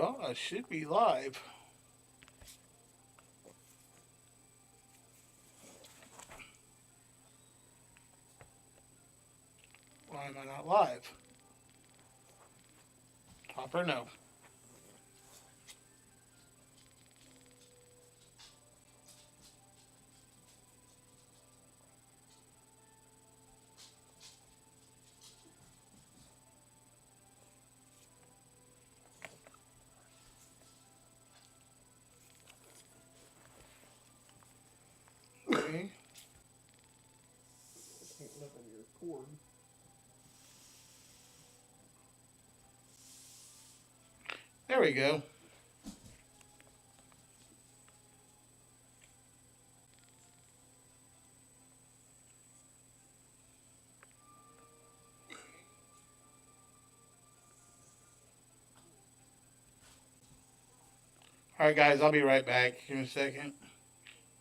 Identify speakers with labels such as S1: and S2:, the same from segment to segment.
S1: Well, I should be live. Why am I not live? Hopper, no. Okay.
S2: Can't look on your cord.
S1: There we go. All right, guys, I'll be right back in a second.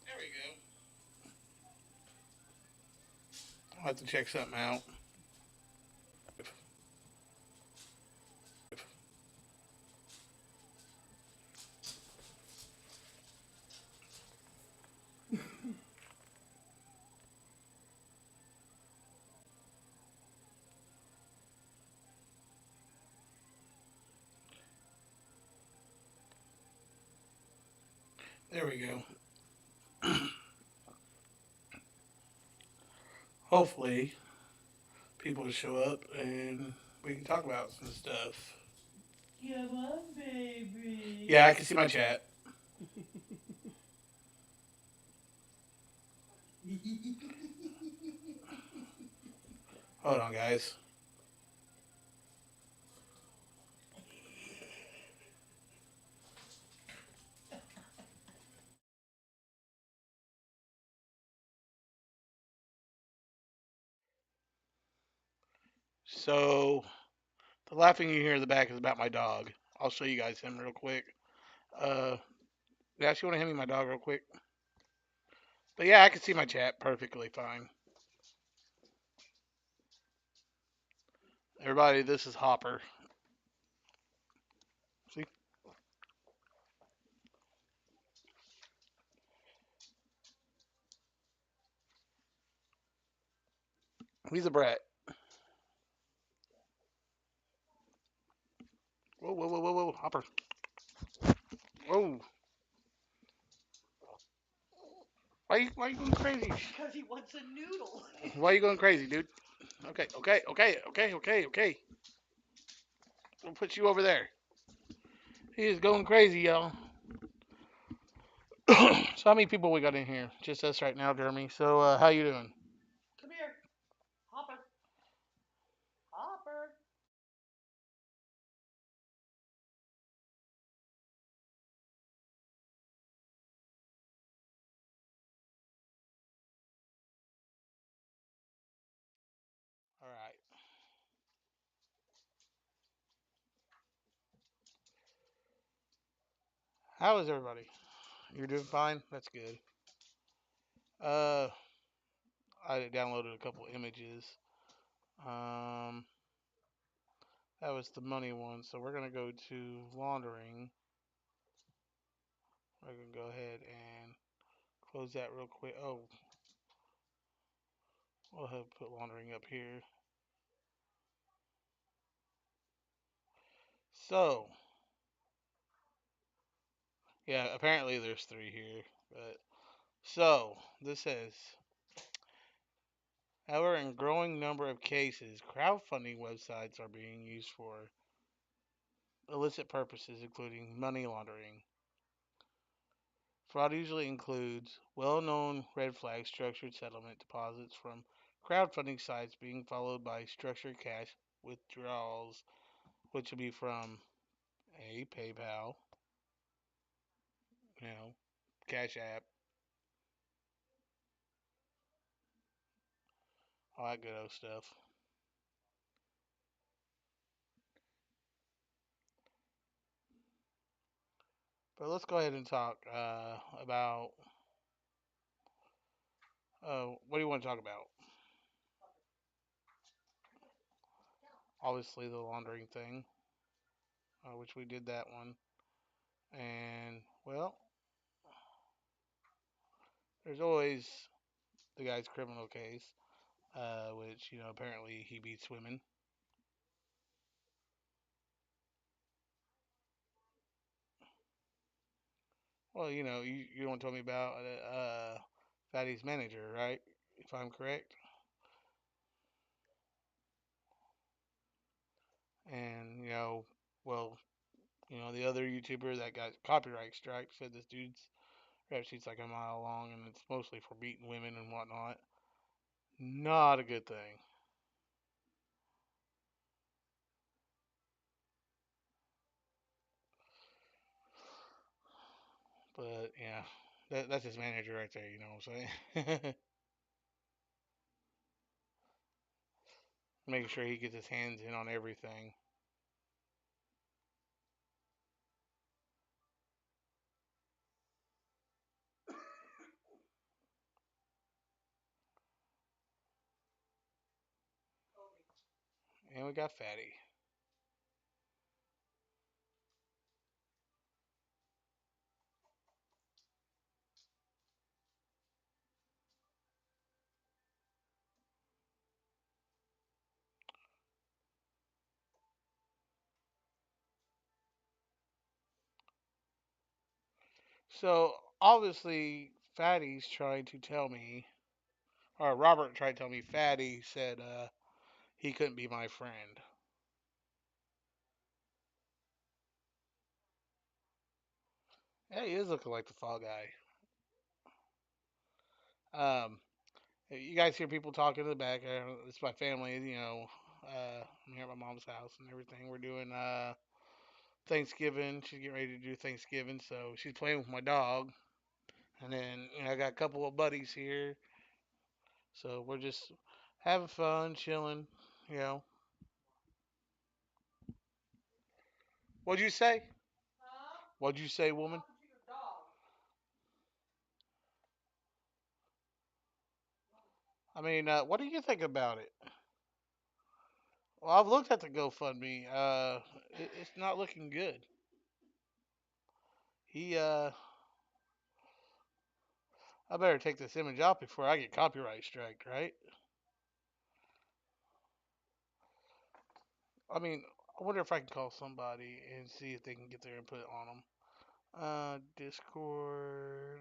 S1: There we go. I'll have to check something out. There we go. Hopefully, people will show up and we can talk about some stuff. Come on, baby. Yeah, I can see my chat. Hold on, guys. So, the laughing you hear in the back is about my dog. I'll show you guys him real quick. Uh, yeah, you want to hand me my dog real quick? But yeah, I can see my chat perfectly fine. Everybody, this is Hopper. See? He's a brat. Whoa, whoa, whoa, whoa, whoa, Hopper. Whoa. Why you going crazy?
S2: Because he wants a noodle.
S1: Why you going crazy, dude? Okay, okay, okay, okay, okay, okay. We'll put you over there. He is going crazy, y'all. So how many people we got in here? Just us right now, Jeremy. So how you doing?
S2: Come here. Hopper. Hopper.
S1: All right. How is everybody? You're doing fine. That's good. Uh, I downloaded a couple images. Um, that was the money one. So we're gonna go to laundering. We're gonna go ahead and close that real quick. Oh, we'll have put laundering up here. So yeah, apparently there's three here. But so this says, however, in growing number of cases, crowdfunding websites are being used for illicit purposes, including money laundering. Fraud usually includes well-known red flag structured settlement deposits from crowdfunding sites being followed by structured cash withdrawals, which will be from a PayPal, you know, Cash App, all that good old stuff. But let's go ahead and talk about what do you want to talk about? Obviously, the laundering thing, which we did that one. And well, there's always the guy's criminal case, which apparently he beats women. Well, you don't tell me about Fatty's manager, right? If I'm correct. And well, the other YouTuber that got copyright strike said this dude's rap sheet's like a mile long, and it's mostly for beating women and whatnot. Not a good thing. But yeah, that's his manager right there. You know what I'm saying? Making sure he gets his hands in on everything. And we got Fatty. So obviously, Fatty's trying to tell me, or Robert tried to tell me, Fatty said he couldn't be my friend. Yeah, he is looking like the Fall Guy. Um, you guys hear people talking in the back. It's my family. I'm here at my mom's house and everything. We're doing Thanksgiving. She's getting ready to do Thanksgiving, so she's playing with my dog. And then I got a couple of buddies here, so we're just having fun, chilling. You know, what'd you say?
S2: Huh?
S1: What'd you say, woman?
S2: Talking to your dog.
S1: I mean, what do you think about it? Well, I've looked at the GoFundMe. It's not looking good. He, I better take this image off before I get copyright striked, right? I mean, I wonder if I can call somebody and see if they can get their input on them. Discord.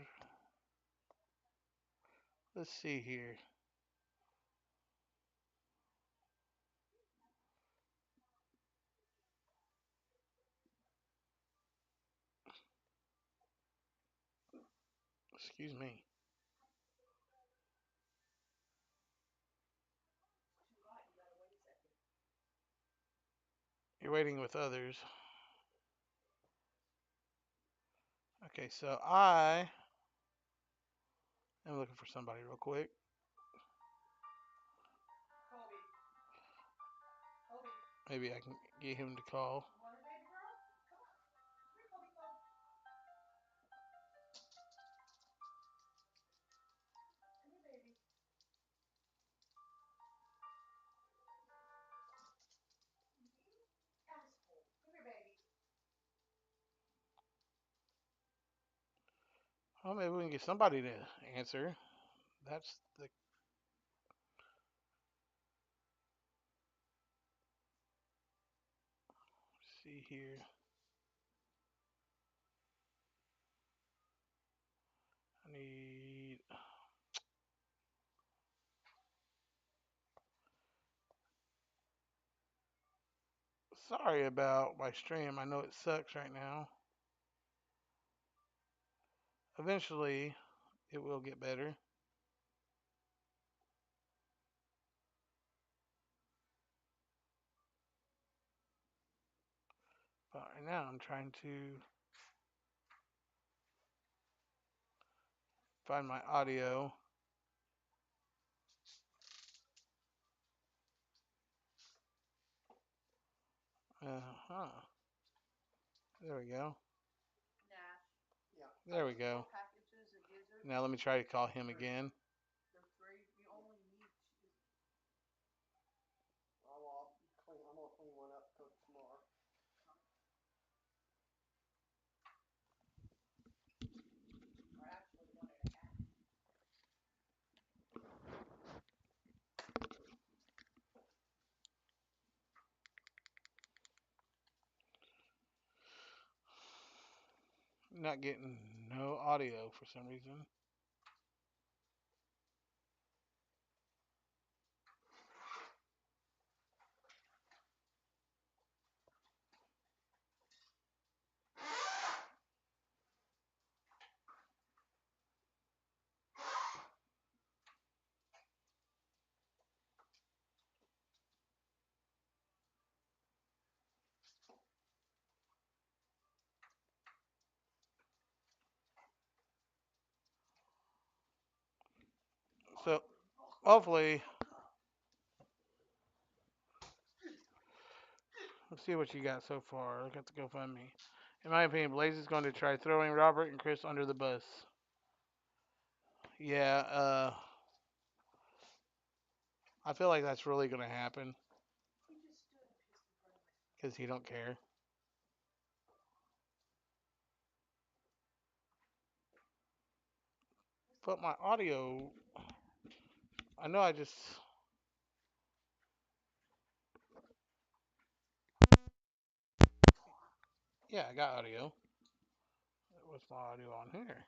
S1: Let's see here. Excuse me. You're waiting with others. Okay, so I am looking for somebody real quick.
S2: Kobe. Kobe.
S1: Maybe I can get him to call.
S2: You want her, baby girl? Come on. Come here, Kobe. Kobe. Come here, baby. Asshole. Come here, baby.
S1: Well, maybe we can get somebody to answer. That's the see here. I need. Sorry about my stream. I know it sucks right now. Eventually, it will get better. But right now, I'm trying to find my audio. Huh. There we go.
S2: Nash. Yeah.
S1: There we go.
S2: Packages and gizzards.
S1: Now let me try to call him again.
S2: They're free. You only need. I'm gonna clean one up tomorrow.
S1: not getting no audio for some reason. So hopefully, let's see what you got so far. Look at the GoFundMe. In my opinion, Blaze is going to try throwing Robert and Chris under the bus. Yeah, I feel like that's really going to happen because he don't care. But my audio, I know I just, yeah, I got audio. What's my audio on here?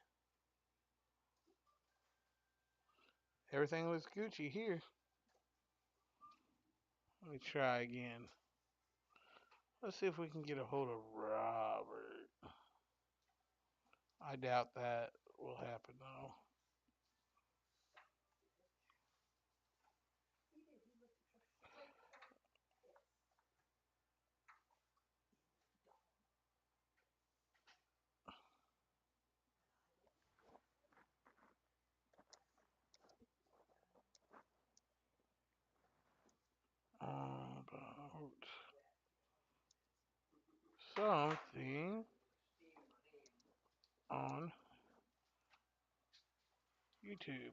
S1: Everything was Gucci here. Let me try again. Let's see if we can get a hold of Robert. I doubt that will happen though. About something on YouTube.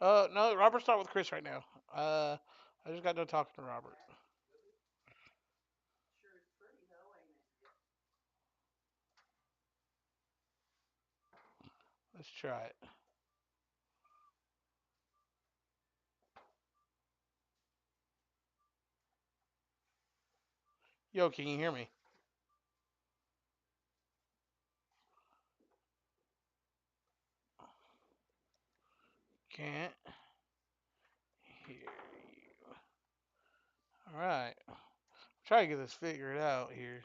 S1: No, Robert's not with Chris right now. I just got done talking to Robert. Let's try it. Yo, can you hear me? Can't hear you. All right. Try to get this figured out here.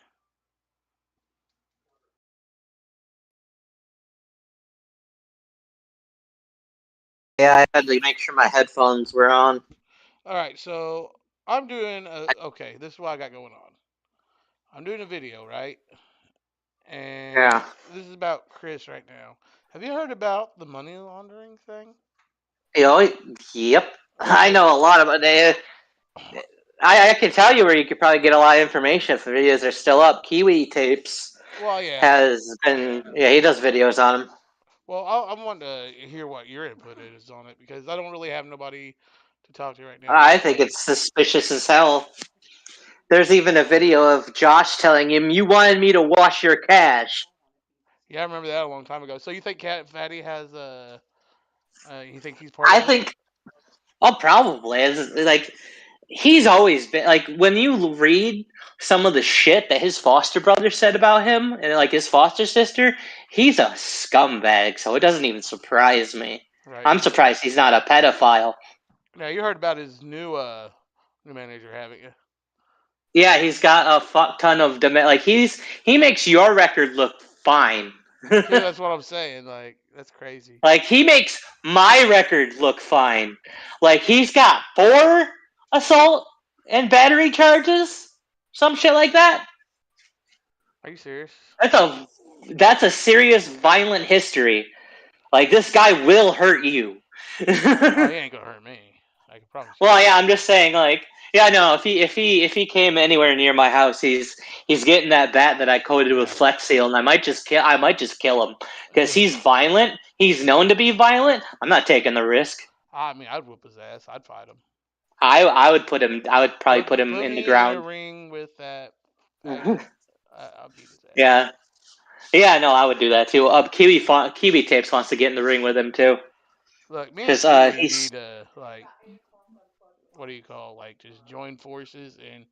S3: Yeah, I had to make sure my headphones were on.
S1: All right, so I'm doing okay. This is what I got going on. I'm doing a video, right? And
S3: Yeah.
S1: this is about Chris right now. Have you heard about the money laundering thing?
S3: You know, yep. I
S1: Okay.
S3: know a lot about it. I can tell you where you could probably get a lot of information if the videos are still up. Kiwi Tapes
S1: Well, yeah.
S3: has been, yeah, he does videos on them.
S1: Well, I'm wanting to hear what your input is on it because I don't really have nobody to talk to right now
S3: I
S1: about
S3: think
S1: money.
S3: it's suspicious as hell. There's even a video of Josh telling him, "You wanted me to wash your cash."
S1: Yeah, I remember that a long time ago. So you think Cat Fatty has you think he's part
S3: I
S1: of it?
S3: think, oh, probably. It's like, he's always been like, when you read some of the shit that his foster brother said about him and like his foster sister, he's a scumbag, so it doesn't even surprise me.
S1: Right.
S3: I'm surprised he's not a pedophile.
S1: Now you heard about his new manager, haven't you?
S3: Yeah, he's got a fuck ton of like, he makes your record look fine.
S1: See, that's what I'm saying. Like that's crazy.
S3: Like, he makes my record look fine. Like, he's got 4 assault and battery charges, some shit like that.
S1: Are you serious?
S3: That's a that's a serious violent history. Like, this guy will hurt you.
S1: Oh, he ain't gonna hurt me. I can promise you
S3: Well, yeah,
S1: that.
S3: I'm just saying, like, yeah, no, if he came anywhere near my house, he's getting that bat that I coated with
S1: Yeah.
S3: Flex Seal, and I might just kill him because he's violent. He's known to be violent. I'm not taking the risk.
S1: I mean, I'd whoop his ass. I'd fight him.
S3: I would put him. I would probably put him
S1: Put
S3: in the
S1: me in a
S3: ground.
S1: ring with that fatty. I'll beat his ass.
S3: Yeah, yeah, no, I would do that too. Kiwi Tapes wants to get in the ring with him too
S1: Look, me and
S3: because
S1: Kiwi need
S3: he's
S1: to like, what do you call, like, just join forces and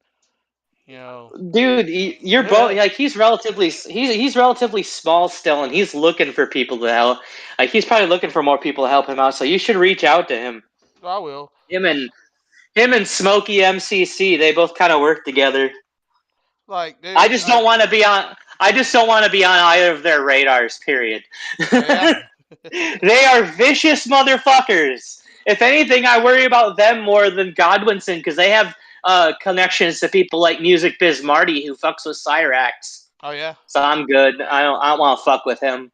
S1: You know.
S3: Dude, you're both like he's relatively small still, and he's looking for people to help. Like he's probably looking for more people to help him out. So you should reach out to him.
S1: I will.
S3: Him and him and Smokey MCC, they both kind of work together.
S1: Like,
S3: I
S1: dude,
S3: just don't want to be on. I just don't want to be on either of their radars. Period.
S1: yeah.
S3: They are vicious motherfuckers. If anything, I worry about them more than Godwinson because they have connections to people like Music Biz Marty who fucks with Cyrax.
S1: Oh yeah.
S3: So I'm good. I don't want to fuck with him.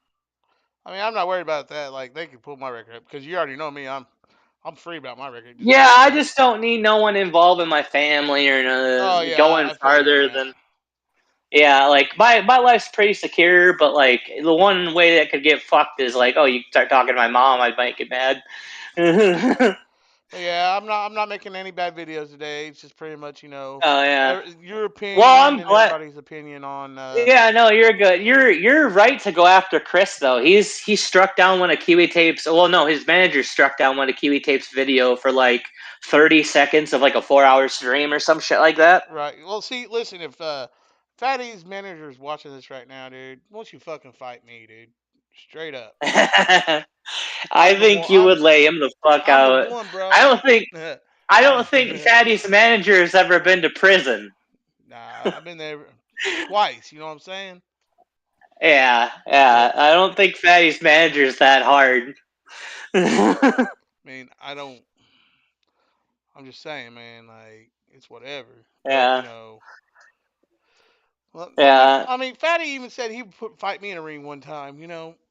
S1: I mean, I'm not worried about that. Like, they can pull my record up because you already know me. I'm free about my record. Just let
S3: Yeah,
S1: it
S3: I
S1: go.
S3: just don't need no one involved in my family or
S1: Oh yeah,
S3: going
S1: I feel you on
S3: farther
S1: that.
S3: than. Yeah, like my life's pretty secure, but like the one way that could get fucked is like, oh, you start talking to my mom, I might get mad. Oh
S1: But yeah, I'm not making any bad videos today. It's just pretty much
S3: yeah.
S1: your
S3: Well,
S1: opinion
S3: I'm
S1: and
S3: glad.
S1: everybody's opinion on.
S3: Yeah, no, you're good. You're right to go after Chris though. He struck down one of Kiwi Tape's. Well, no, his manager struck down one of Kiwi Tape's video for like 30 seconds of like a 4 hour stream or some shit like that.
S1: Right. Well, see, listen, if Fatty's manager is watching this right now, dude, won't you fucking fight me, dude? Straight up.
S3: I
S1: I'm the
S3: think
S1: one.
S3: you would lay him the fuck
S1: I'm the
S3: out.
S1: one,
S3: I
S1: bro.
S3: don't think I don't think
S1: I,
S3: Fatty's manager has ever been to prison.
S1: nah, I've been there twice. You know what I'm saying?
S3: Yeah,
S1: But
S3: yeah. I don't think Fatty's manager's that hard.
S1: I mean, I don't. I'm just saying, man. Like, it's whatever. But
S3: Yeah,
S1: well,
S3: yeah.
S1: I mean, Fatty even said he would fight me in a ring one time.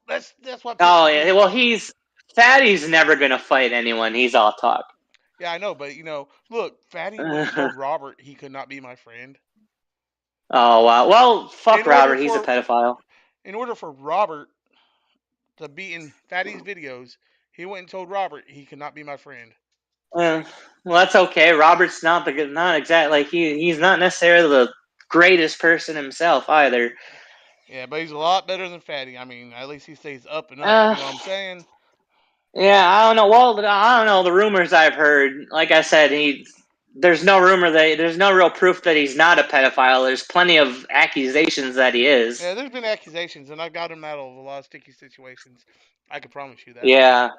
S1: That's what
S3: Oh
S1: pisses me
S3: yeah. Well,
S1: off.
S3: he's Fatty's never gonna fight anyone. He's all talk.
S1: Yeah, I know, but look, Fatty went and told Robert he could not be my friend.
S3: Oh wow. Well,
S1: In
S3: fuck
S1: order
S3: Robert. He's a
S1: for
S3: pedophile.
S1: in order for Robert to be in Fatty's videos, he went and told Robert he could not be my friend.
S3: Eh, well, that's okay. Robert's not exactly like he's not necessarily the greatest person himself either.
S1: Yeah, but he's a lot better than Fatty. I mean, at least he stays up and up. You
S3: Uh,
S1: know what I'm saying?
S3: yeah, I don't know. Well, I don't know. The rumors I've heard, like I said, there's no real proof that he's not a pedophile. There's plenty of accusations that he is.
S1: Yeah, there's been accusations, and I got him out of a lot of sticky situations. I can promise you that.
S3: Yeah,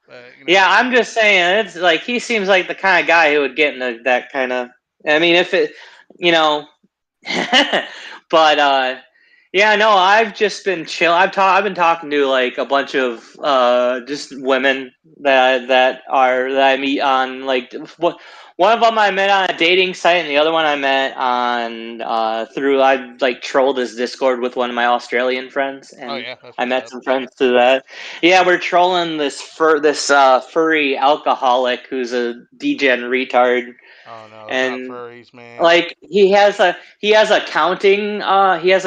S1: But
S3: yeah. I'm just saying, it's like he seems like the kind of guy who would get into that kind of. I mean, if it, you know, but yeah, no, I've just been chill. I've been talking to like a bunch of just women that I meet on like what one of them I met on a dating site and the other one I met on through I like trolled his Discord with one of my Australian friends
S1: oh
S3: and
S1: yeah, that's
S3: I
S1: what's
S3: met
S1: up.
S3: some friends through that. Yeah, we're trolling this furry alcoholic who's a degen retard
S1: Oh no, not
S3: and
S1: furries, man.
S3: like he has like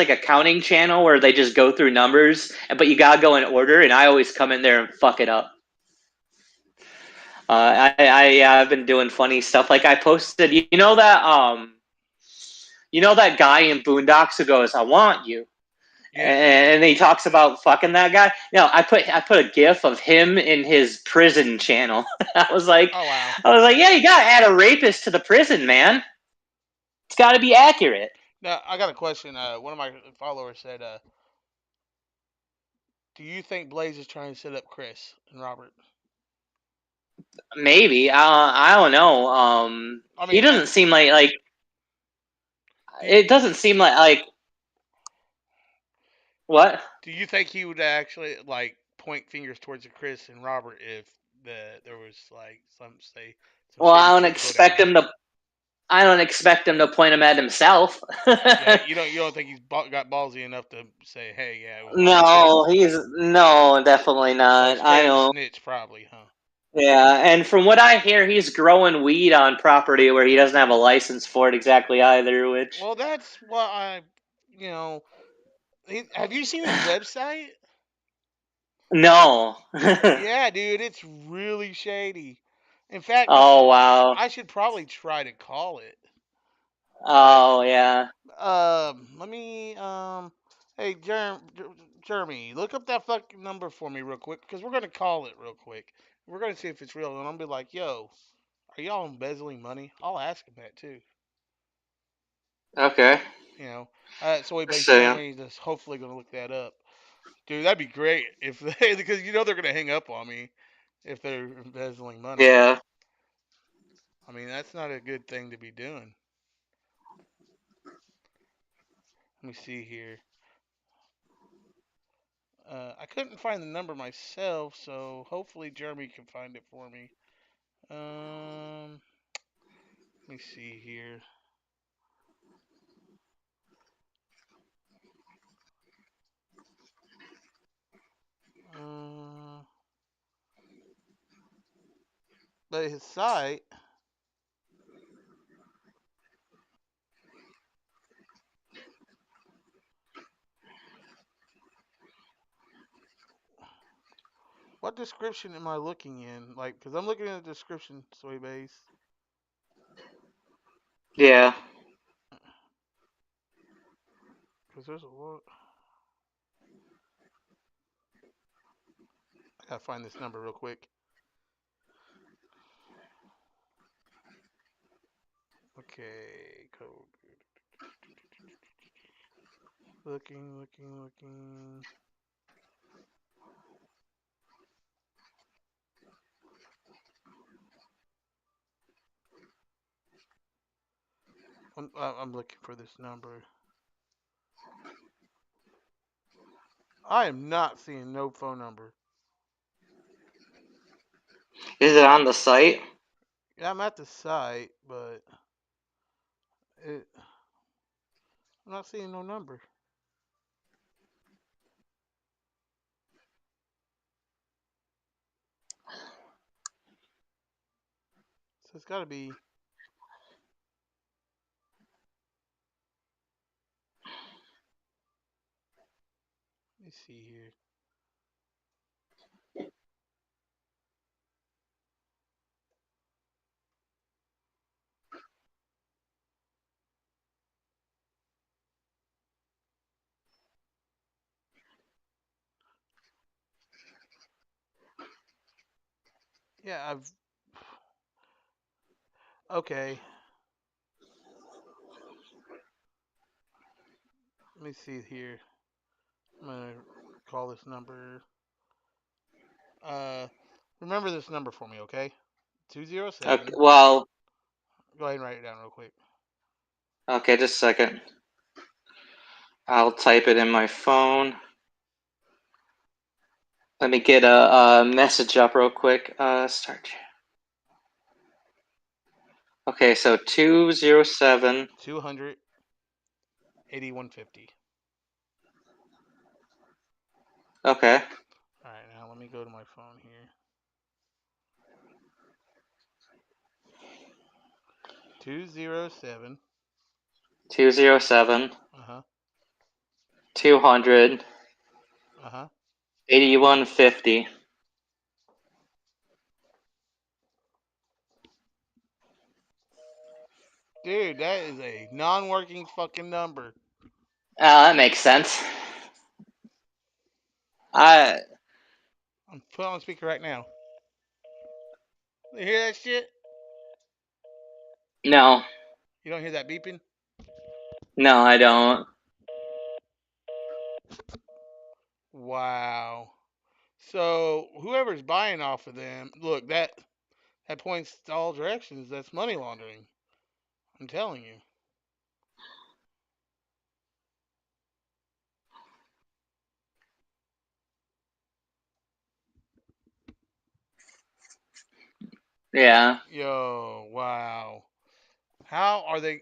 S3: a counting channel where they just go through numbers, but you gotta go in order, and I always come in there and fuck it up. Yeah, I've been doing funny stuff. Like I posted, you know that guy in Boondocks who goes, "I want you,"
S1: Yeah.
S3: and he talks about fucking that guy. No, I put a gif of him in his prison channel. I was like,
S1: Oh wow.
S3: yeah, you gotta add a rapist to the prison, man. It's got to be accurate.
S1: Now I got a question. One of my followers said, "Do you think Blaze is trying to set up Chris and Robert?"
S3: Maybe. I don't know.
S1: I
S3: He
S1: mean,
S3: doesn't seem like
S1: do you,
S3: it doesn't seem like what?
S1: do you think he would actually like point fingers towards Chris and Robert if there was like some
S3: Well,
S1: shady shit to go down?
S3: I don't expect him to point him at himself.
S1: Yeah, you don't think he's got ballsy enough to say, "Hey, yeah, it was my fault."
S3: No, definitely
S1: So
S3: not. I
S1: straight up
S3: know.
S1: snitch, probably, huh?
S3: Yeah, and from what I hear, he's growing weed on property where he doesn't have a license for it exactly either. Which
S1: Well, that's what you know. Have you seen his website?
S3: no.
S1: Yeah, dude, it's really shady. In fact,
S3: Oh wow.
S1: I should probably try to call it. But
S3: Oh yeah.
S1: let me hey Jeremy, look up that fucking number for me real quick because we're gonna call it real quick. We're gonna see if it's real, and I'm gonna be like, "Yo, are y'all embezzling money?" I'll ask him that too.
S3: Okay.
S1: You know, soy
S3: Just
S1: based
S3: saying.
S1: company that's hopefully going to look that up. Dude, that'd be great if they because they're going to hang up on me if they're embezzling money.
S3: Yeah.
S1: I mean, that's not a good thing to be doing. Let me see here. I couldn't find the number myself, so hopefully Jeremy can find it for me. Let me see here. Uh, but his site, what description am I looking in? Like, because I'm looking at the description, soy base.
S3: Yeah.
S1: Because there's a lot. I gotta find this number real quick. Okay, code. Looking, looking, looking. I'm looking for this number. I am not seeing no phone number.
S3: Is it on the site?
S1: Yeah, I'm at the site, but it, I'm not seeing no number. So it's got to be. Let me see here. Yeah, I've. Okay, let me see here. I'm gonna call this number. Uh, remember this number for me, okay? Two zero
S3: Okay.
S1: seven.
S3: Well.
S1: Go ahead and write it down real quick.
S3: Okay. Just a second. I'll type it in my phone. Let me get a message up real quick. Start. Okay. So 207.
S1: 28150.
S3: Okay.
S1: All right, now let me go to my phone here. 207.
S3: 207.
S1: Uh huh.
S3: 200.
S1: Uh huh.
S3: 8150.
S1: Dude, that is a non-working fucking number.
S3: That makes sense. I
S1: I'm putting on speaker right now. You hear that shit?
S3: no,
S1: You don't hear that beeping?
S3: no, I don't.
S1: Wow. So whoever's buying off of them, look, that points to all directions. That's money laundering. I'm telling you.
S3: Yeah,
S1: Yo, wow. How are they?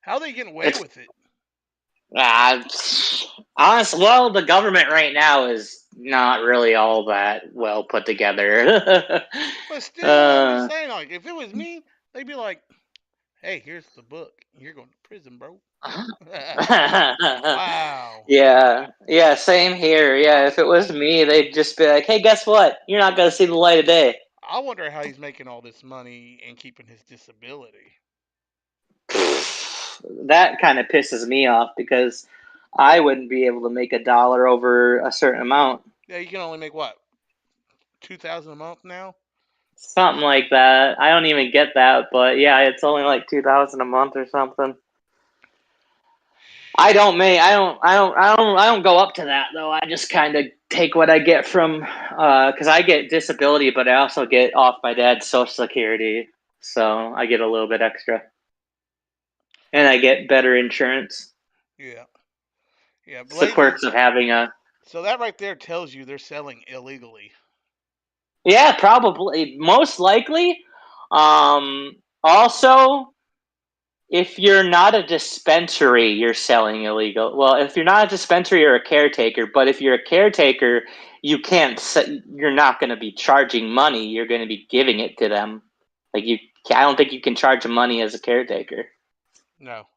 S1: How are they getting away
S3: it's
S1: with it?
S3: uh, honest. Well, the government right now is not really all that well put together.
S1: But still, I'm just
S3: uh,
S1: saying, like, if it was me, they'd be like, "Hey, here's the book. You're going to prison, bro." Wow.
S3: yeah, yeah, same here.
S1: I,
S3: Yeah, if it was me, they'd just be like, "Hey, guess what? You're not gonna see the light of day."
S1: I wonder how he's making all this money and keeping his disability.
S3: That kind of pisses me off because I wouldn't be able to make a dollar over a certain amount.
S1: Yeah, you can only make what 2,000 a month now.
S3: Something like that. I don't even get that, but yeah, it's only like 2,000 a month or something. I don't go up to that though. I just kind of take what I get from because I get disability, but I also get off my dad's social security, so I get a little bit extra, and I get better insurance.
S1: Yeah, yeah,
S3: It's the
S1: Blazing.
S3: quirks of having a
S1: So that right there tells you they're selling illegally.
S3: yeah, probably most likely. Also, if you're not a dispensary, you're selling illegal. Well, if you're not a dispensary, you're a caretaker. But if you're a caretaker, you can't. You're not going to be charging money. You're going to be giving it to them. Like you, I don't think you can charge money as a caretaker.
S1: No.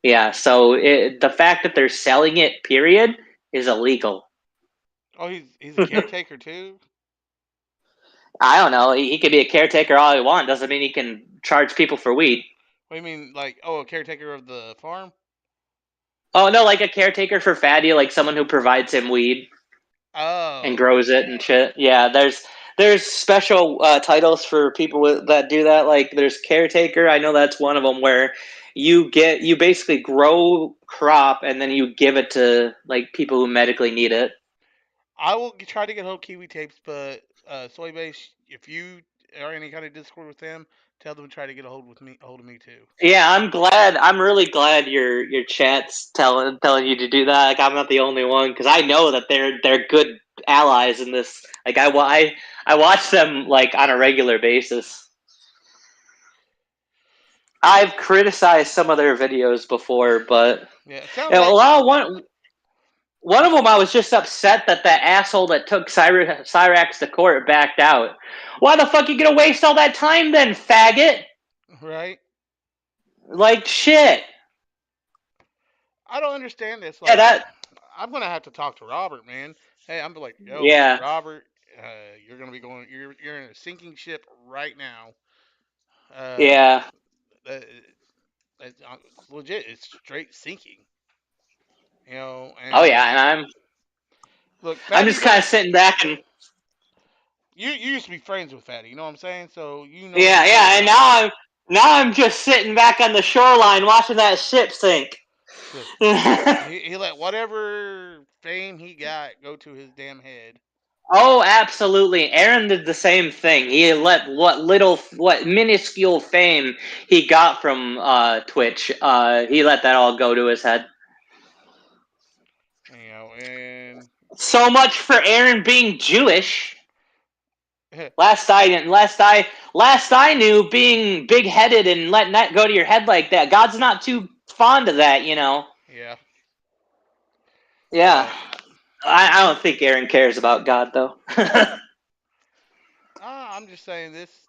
S3: Yeah. So the fact that they're selling it, period, is illegal.
S1: Oh, he's a caretaker too.
S3: I don't know. He could be a caretaker all he wants. Doesn't mean he can charge people for weed.
S1: What do you mean, like, oh, a caretaker of the farm?
S3: Oh no, like a caretaker for Fatty, like someone who provides him weed and
S1: Oh,
S3: grows it and shit. Yeah, there's special titles for people that do that. Like there's caretaker. I know that's one of them where you basically grow crop and then you give it to like people who medically need it.
S1: I will try to get hold of Kiwi tapes, but Soy Base, if you are any kind of Discord with them, tell them to try to get a hold of me too.
S3: Yeah, I'm glad. I'm really glad your chat's telling you to do that. Like I'm not the only one because I know that they're good allies in this. Like I watch them like on a regular basis. I've criticized some of their videos before, but
S1: Yeah, it sounds
S3: you know,
S1: like.
S3: one of them I was just upset that that asshole that took Cyrax to court backed out. Why the fuck you gonna waste all that time then, faggot?
S1: Right?
S3: Like shit.
S1: I don't understand this.
S3: Yeah,
S1: Like,
S3: that.
S1: I'm gonna have to talk to Robert, man. Hey, I'm like, yo,
S3: Yeah,
S1: Robert, you're gonna be going. You're in a sinking ship right now. Uh,
S3: yeah.
S1: that, it's legit. It's straight sinking.
S3: Oh yeah,
S1: And
S3: and
S1: look,
S3: I'm
S1: Fatty's
S3: just kind
S1: not.
S3: of sitting back and
S1: You used to be friends with Fatty. You know what I'm saying? So you know him
S3: yeah,
S1: pretty
S3: yeah, and
S1: well.
S3: now I'm just sitting back on the shoreline watching that ship sink.
S1: Look, he let whatever fame he got go to his damn head.
S3: Oh, absolutely. Aaron did the same thing. He let what minuscule fame he got from Twitch, he let that all go to his head.
S1: And
S3: So much for Aaron being Jewish. Last I knew, being big headed and letting that go to your head like that. God's not too fond of that, you know.
S1: yeah,
S3: Yeah,
S1: but
S3: I don't think Aaron cares about God though.
S1: I'm just saying this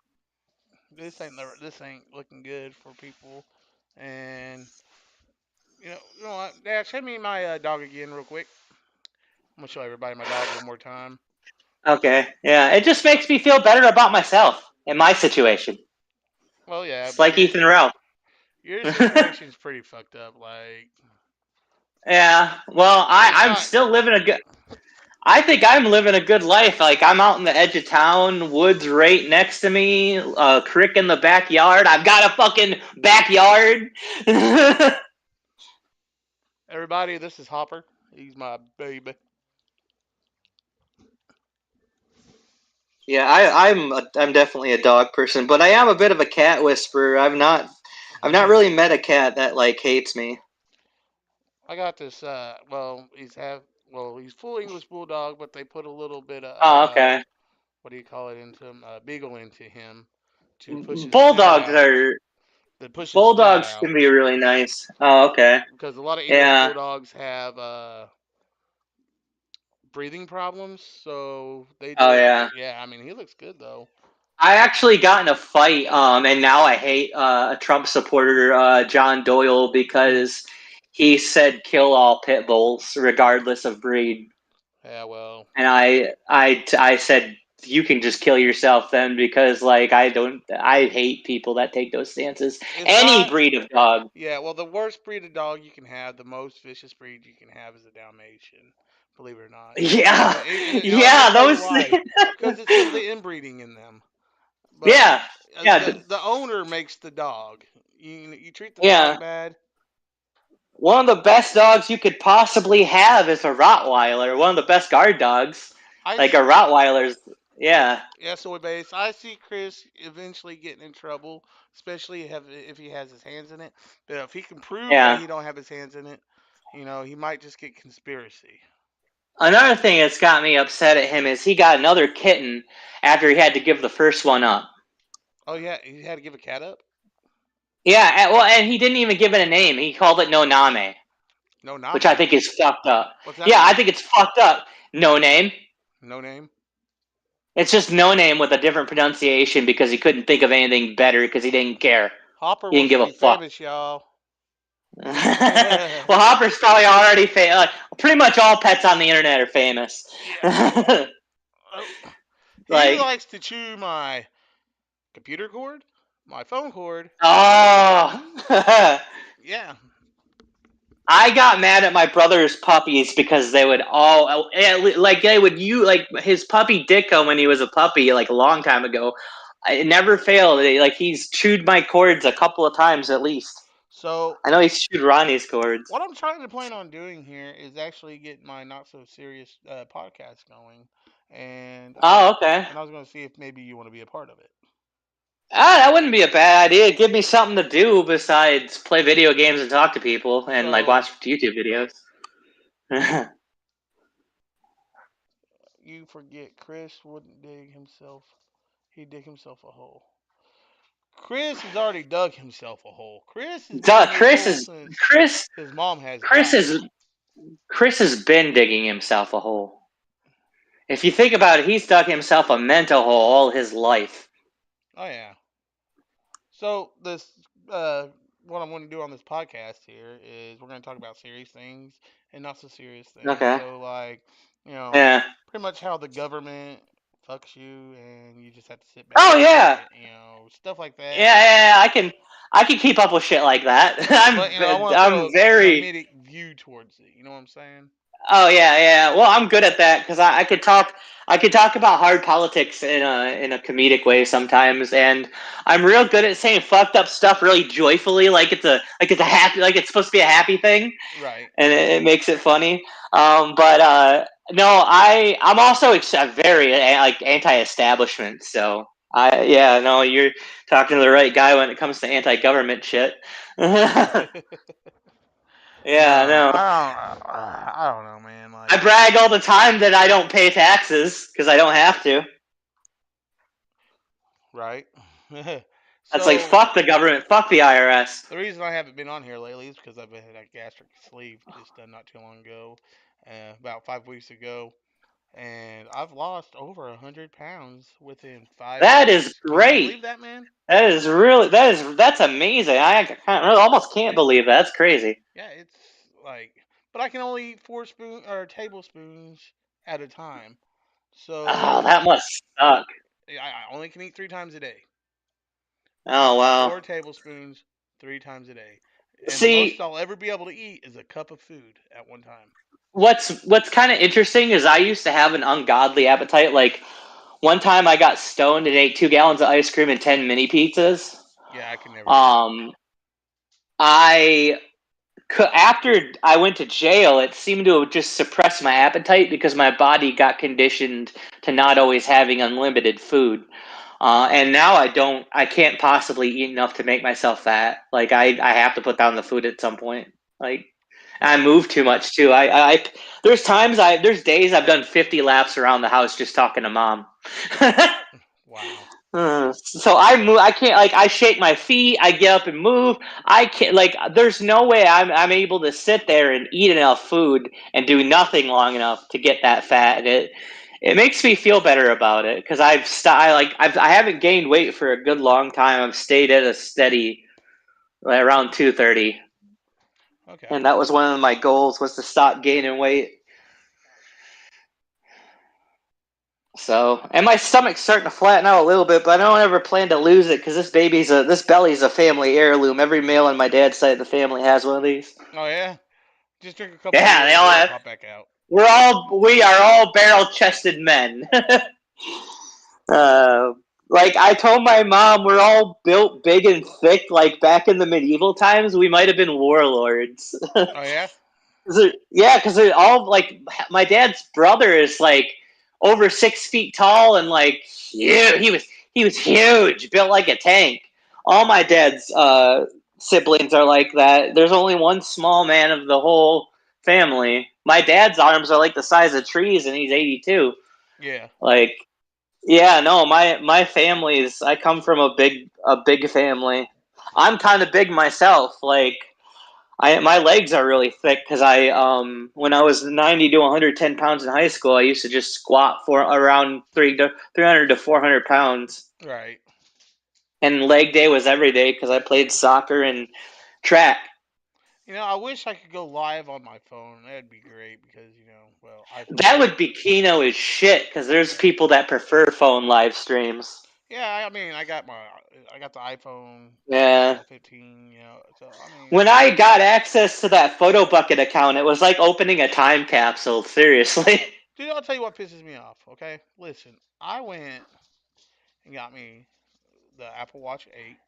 S1: ain't looking good for people. And you know what? Dad, show me my dog again real quick. I'm gonna show everybody my dog one more time.
S3: Okay, yeah, it just makes me feel better about myself in my situation.
S1: Well, yeah,
S3: It's
S1: but
S3: like Ethan Ralph.
S1: your situation's pretty fucked up. Like
S3: Yeah, well,
S1: it's
S3: I'm
S1: not.
S3: still living a good. I think I'm living a good life. Like I'm out in the edge of town, woods right next to me, a creek in the backyard. I've got a fucking backyard.
S1: Everybody, this is Hopper. He's my baby.
S3: Yeah, I'm definitely a dog person, but I am a bit of a cat whisperer. I've not really met a cat that like hates me.
S1: I got this. Well, he's full English bulldog, but they put a little bit of
S3: Oh, okay.
S1: what do you call it into him? Beagle into him to push his snout
S3: Bulldogs
S1: out.
S3: are
S1: To push his snout
S3: bulldogs
S1: out
S3: can be really nice. Oh, okay.
S1: because a lot of English
S3: Yeah.
S1: bulldogs have breathing problems, so they
S3: Oh,
S1: just
S3: yeah.
S1: yeah. I mean, he looks good though.
S3: I actually got in a fight, and now I hate a Trump supporter, John Doyle, because he said kill all pit bulls regardless of breed.
S1: Yeah, well,
S3: And I said you can just kill yourself then because like I hate people that take those stances.
S1: it's
S3: Any
S1: not.
S3: breed of dog.
S1: Yeah, well, the worst breed of dog you can have, the most vicious breed you can have, is a Dalmatian. Believe it or not.
S3: Yeah,
S1: I'm gonna
S3: yeah,
S1: tell you
S3: those.
S1: why. Because it's because of the inbreeding in them. But
S3: Yeah, yeah,
S1: the owner makes the dog. You treat the
S3: yeah.
S1: dog bad.
S3: One of the best dogs you could possibly have is a Rottweiler. One of the best guard dogs.
S1: I
S3: Like a
S1: s-
S3: Rottweiler's, yeah,
S1: yeah, soy base. I see Chris eventually getting in trouble, especially if he has his hands in it. But if he can prove that
S3: yeah.
S1: he don't have his hands in it, he might just get conspiracy.
S3: Another thing that's got me upset at him is he got another kitten after he had to give the first one up.
S1: Oh yeah, he had to give a cat up.
S3: Yeah, and he didn't even give it a name. He called it No Name,
S1: No
S3: which I
S1: name.
S3: think is fucked up.
S1: What's that
S3: Yeah, I
S1: mean?
S3: think it's fucked up. No name.
S1: No name.
S3: It's just no name with a different pronunciation because he couldn't think of anything better because he didn't care.
S1: Hopper
S3: He didn't
S1: wants to
S3: give a
S1: be
S3: fuck.
S1: famous, y'all.
S3: Well,
S1: Yeah.
S3: Hopper's probably already famous. Pretty much all pets on the internet are famous.
S1: Oh, he
S3: Like,
S1: likes to chew my computer cord, my phone cord.
S3: oh.
S1: Yeah.
S3: I got mad at my brother's puppies because they would all like they would you like his puppy Dicko when he was a puppy like a long time ago. It never failed. Like he's chewed my cords a couple of times at least.
S1: So
S3: I know he's chewed Ronnie's cords.
S1: what I'm trying to plan on doing here is actually get my not so serious podcast going, and
S3: Oh, okay.
S1: I was going to see if maybe you want to be a part of it.
S3: Ah, that wouldn't be a bad idea. Give me something to do besides play video games and talk to people and like
S1: So
S3: watch YouTube videos.
S1: you forget Chris wouldn't dig himself. He'd dig himself a hole. Chris has already dug himself a hole. Chris has been
S3: Duh,
S1: in this hole since
S3: Chris
S1: his mom has
S3: Chris
S1: died.
S3: is Chris has been digging himself a hole. If you think about it, he's dug himself a mental hole all his life.
S1: Oh yeah. So uh, what I'm going to do on this podcast here is we're going to talk about serious things and not so serious things.
S3: Okay.
S1: So like, you know,
S3: Yeah.
S1: pretty much how the government fucks you and you just have to sit back
S3: Oh
S1: and take
S3: yeah.
S1: it. Stuff like that.
S3: Yeah, yeah, yeah. I can keep up with shit like that.
S1: But I want to put
S3: I'm
S1: a
S3: very
S1: comedic view towards it. You know what I'm saying?
S3: Oh yeah, yeah. Well, I'm good at that because I could talk. I could talk about hard politics in a comedic way sometimes, and I'm real good at saying fucked up stuff really joyfully, like it's a happy, like it's supposed to be a happy thing,
S1: Right.
S3: and it makes it funny. But no, I'm also very like anti-establishment. So I yeah no, you're talking to the right guy when it comes to anti-government shit. Yeah,
S1: No,
S3: no.
S1: I don't know, man.
S3: I
S1: Like,
S3: brag all the time that I don't pay taxes because I don't have to.
S1: right?
S3: That's like
S1: So
S3: fuck the government, fuck the IRS.
S1: the reason I haven't been on here lately is because I've had a gastric sleeve just done not too long ago, about 5 weeks ago, and I've lost over 100 pounds within five
S3: That is
S1: weeks. Can you
S3: great.
S1: believe that, man?
S3: That's amazing. I can't, really, almost can't believe that. That's crazy.
S1: Yeah, it's like, but I can only eat 4 spoon or tablespoons at a time.
S3: Oh,
S1: So
S3: that must suck.
S1: I only can eat 3 times a day.
S3: Oh wow.
S1: 4 tablespoons 3 times a day, and the most
S3: See,
S1: I'll ever be able to eat is a cup of food at one time.
S3: what's kind of interesting is I used to have an ungodly appetite. Like one time I got stoned and ate 2 gallons of ice cream and 10 mini pizzas.
S1: Yeah, I can never do that.
S3: Um, I after I went to jail, it seemed to have just suppressed my appetite because my body got conditioned to not always having unlimited food. And now I can't possibly eat enough to make myself fat. Like I have to put down the food at some point. Like I
S1: Right.
S3: move too much too. There's days I've done 50 laps around the house just talking to mom.
S1: Wow.
S3: So I move. I can't like I shake my feet. I get up and move. I can't like. There's no way I'm able to sit there and eat enough food and do nothing long enough to get that fat. And it makes me feel better about it because I haven't gained weight for a good long time. I've stayed at a steady like, around 230,
S1: Okay.
S3: and that was one of my goals was to stop gaining weight. So, and my stomach's starting to flatten out a little bit, but I don't ever plan to lose it because this belly's a family heirloom. Every male on my dad's side of the family has one of these.
S1: Oh yeah. Just drink a couple of
S3: Yeah, they
S1: beers,
S3: all
S1: it'll
S3: have.
S1: pop back out.
S3: We are all barrel chested men. uh, Like I told my mom, we're all built big and thick. Like back in the medieval times, we might have been warlords.
S1: Oh yeah.
S3: Yeah, because they're all like my dad's brother is like over 6 feet tall and like huge. He was huge, built like a tank. All my dad's siblings are like that. There's only one small man of the whole family. My dad's arms are like the size of trees, and he's 82.
S1: Yeah.
S3: Like, yeah, no, my family's. I come from a big family. I'm kind of big myself. Like, my legs are really thick because when I was 90 to 110 pounds in high school, I used to just squat for around 300 to 400 pounds,
S1: Right.
S3: and leg day was every day because I played soccer and track.
S1: I wish I could go live on my phone. That'd be great because well, iPhones
S3: That
S1: are.
S3: would be Kino as shit because there's
S1: Yeah.
S3: people that prefer phone live streams.
S1: Yeah. I mean, I got the iPhone.
S3: Yeah.
S1: 15. So I mean,
S3: When I got access to that photo bucket account, it was like opening a time capsule. Seriously.
S1: dude, I'll tell you what pisses me off. Okay, listen, I went and got me the Apple Watch 8,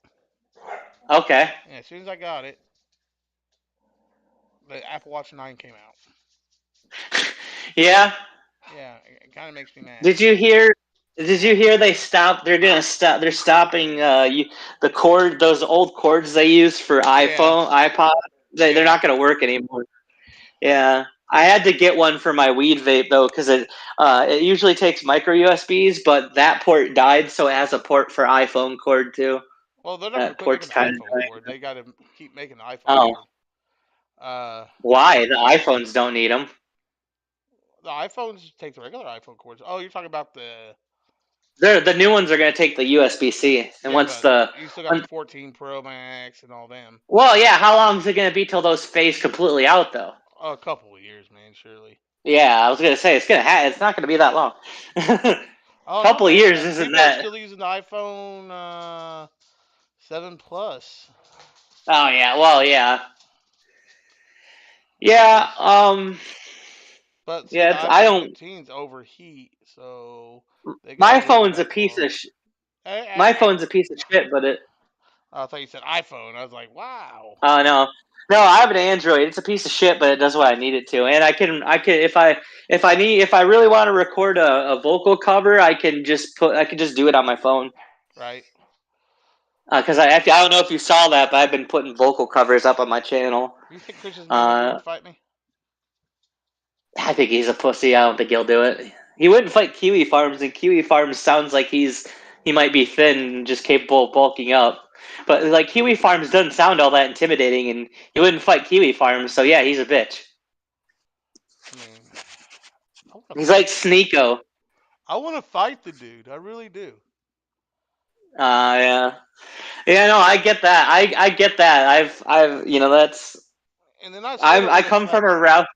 S3: Okay.
S1: and as soon as I got it, the Apple Watch 9 came out.
S3: Yeah.
S1: Yeah, it kind of makes me mad.
S3: Did you hear? Did you hear they stopped? They're gonna stop. They're stopping the cord. Those old cords they use for
S1: Yeah,
S3: iPhone, iPod. They're
S1: yeah.
S3: not gonna work anymore. Yeah, I had to get one for my weed vape though because it usually takes micro USBs, but that port died, so it has a port for iPhone cord too.
S1: Well, they're not gonna
S3: That
S1: quit
S3: port's
S1: making the
S3: kind of
S1: iPhone cord. They got to keep making the iPhone
S3: oh,
S1: cord. Uh,
S3: why the iPhones don't need them?
S1: the iPhones take the regular iPhone cords. Oh, you're talking about the
S3: The new ones are gonna take the USB C, and
S1: yeah,
S3: once
S1: but
S3: the
S1: you still got the 14 Pro Max and all them.
S3: well, yeah, how long is it gonna be till those phase completely out though?
S1: A couple of years, man, surely.
S3: Yeah, I was gonna say it's not gonna be that long.
S1: Oh no,
S3: Couple of
S1: man.
S3: years isn't
S1: People are
S3: that?
S1: still using the iPhone 7 Plus,
S3: Oh yeah, well
S1: which
S3: yeah,
S1: is. But see, the
S3: yeah. I
S1: iPhone
S3: don't.
S1: 15s overheat, so they got to
S3: My
S1: get rid of
S3: phone's a
S1: that
S3: piece
S1: cord.
S3: of
S1: I,
S3: my
S1: I,
S3: phone's a piece of shit, but it.
S1: I thought you said iPhone. I was like, wow.
S3: Oh no, no, I have an Android. It's a piece of shit, but it does what I need it to, and I can if I really want to record a vocal cover, I can just do it on my phone.
S1: Right?
S3: Because I don't know if you saw that, but I've been putting vocal covers up on my channel.
S1: You think Chris is man enough to
S3: Uh,
S1: ever fight me?
S3: I think he's a pussy. I don't think he'll do it. He wouldn't fight Kiwi Farms, and Kiwi Farms sounds like he might be thin and just capable of bulking up. But like Kiwi Farms doesn't sound all that intimidating, and he wouldn't fight Kiwi Farms. So yeah, he's a bitch.
S1: I mean, I want to
S3: He's
S1: fight.
S3: like Sneeko.
S1: I want to fight the dude. I really do.
S3: Yeah, yeah. No, I get that. I get that. That's
S1: And then I sort of
S3: I
S1: want to
S3: come
S1: slap.
S3: from a route.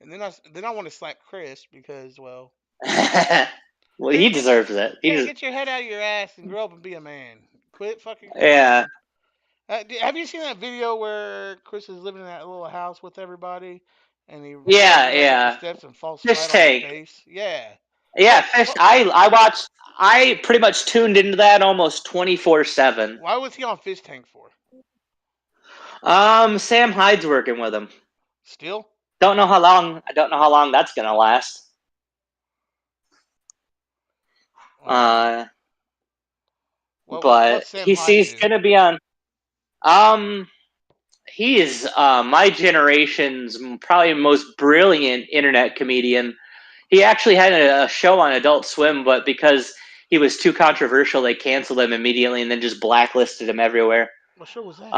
S1: And then I want to slap Chris because well,
S3: Well, he
S1: dude,
S3: deserves it.
S1: get your head out of your ass and grow up and be a man. Quit fucking
S3: Yeah,
S1: crying. Have you seen that video where Chris is living in that little house with everybody, and he tries to
S3: yeah,
S1: run up the
S3: yeah.
S1: steps and falls
S3: Fish
S1: flat on his
S3: tank.
S1: face? Yeah.
S3: Yeah,
S1: What?
S3: Fish.
S1: What?
S3: I watched. I pretty much tuned into that almost 24/7.
S1: Why was he on fish tank for?
S3: Sam Hyde's working with him.
S1: Still?
S3: Don't know how long. I don't know how long that's gonna last.
S1: Well,
S3: Uh,
S1: what's
S3: but
S1: Sam Hyde
S3: he's
S1: do?
S3: gonna be on. Um, he is my generation's probably most brilliant internet comedian. He actually had a show on Adult Swim, but because he was too controversial, they canceled him immediately and then just blacklisted him everywhere.
S1: What show was that?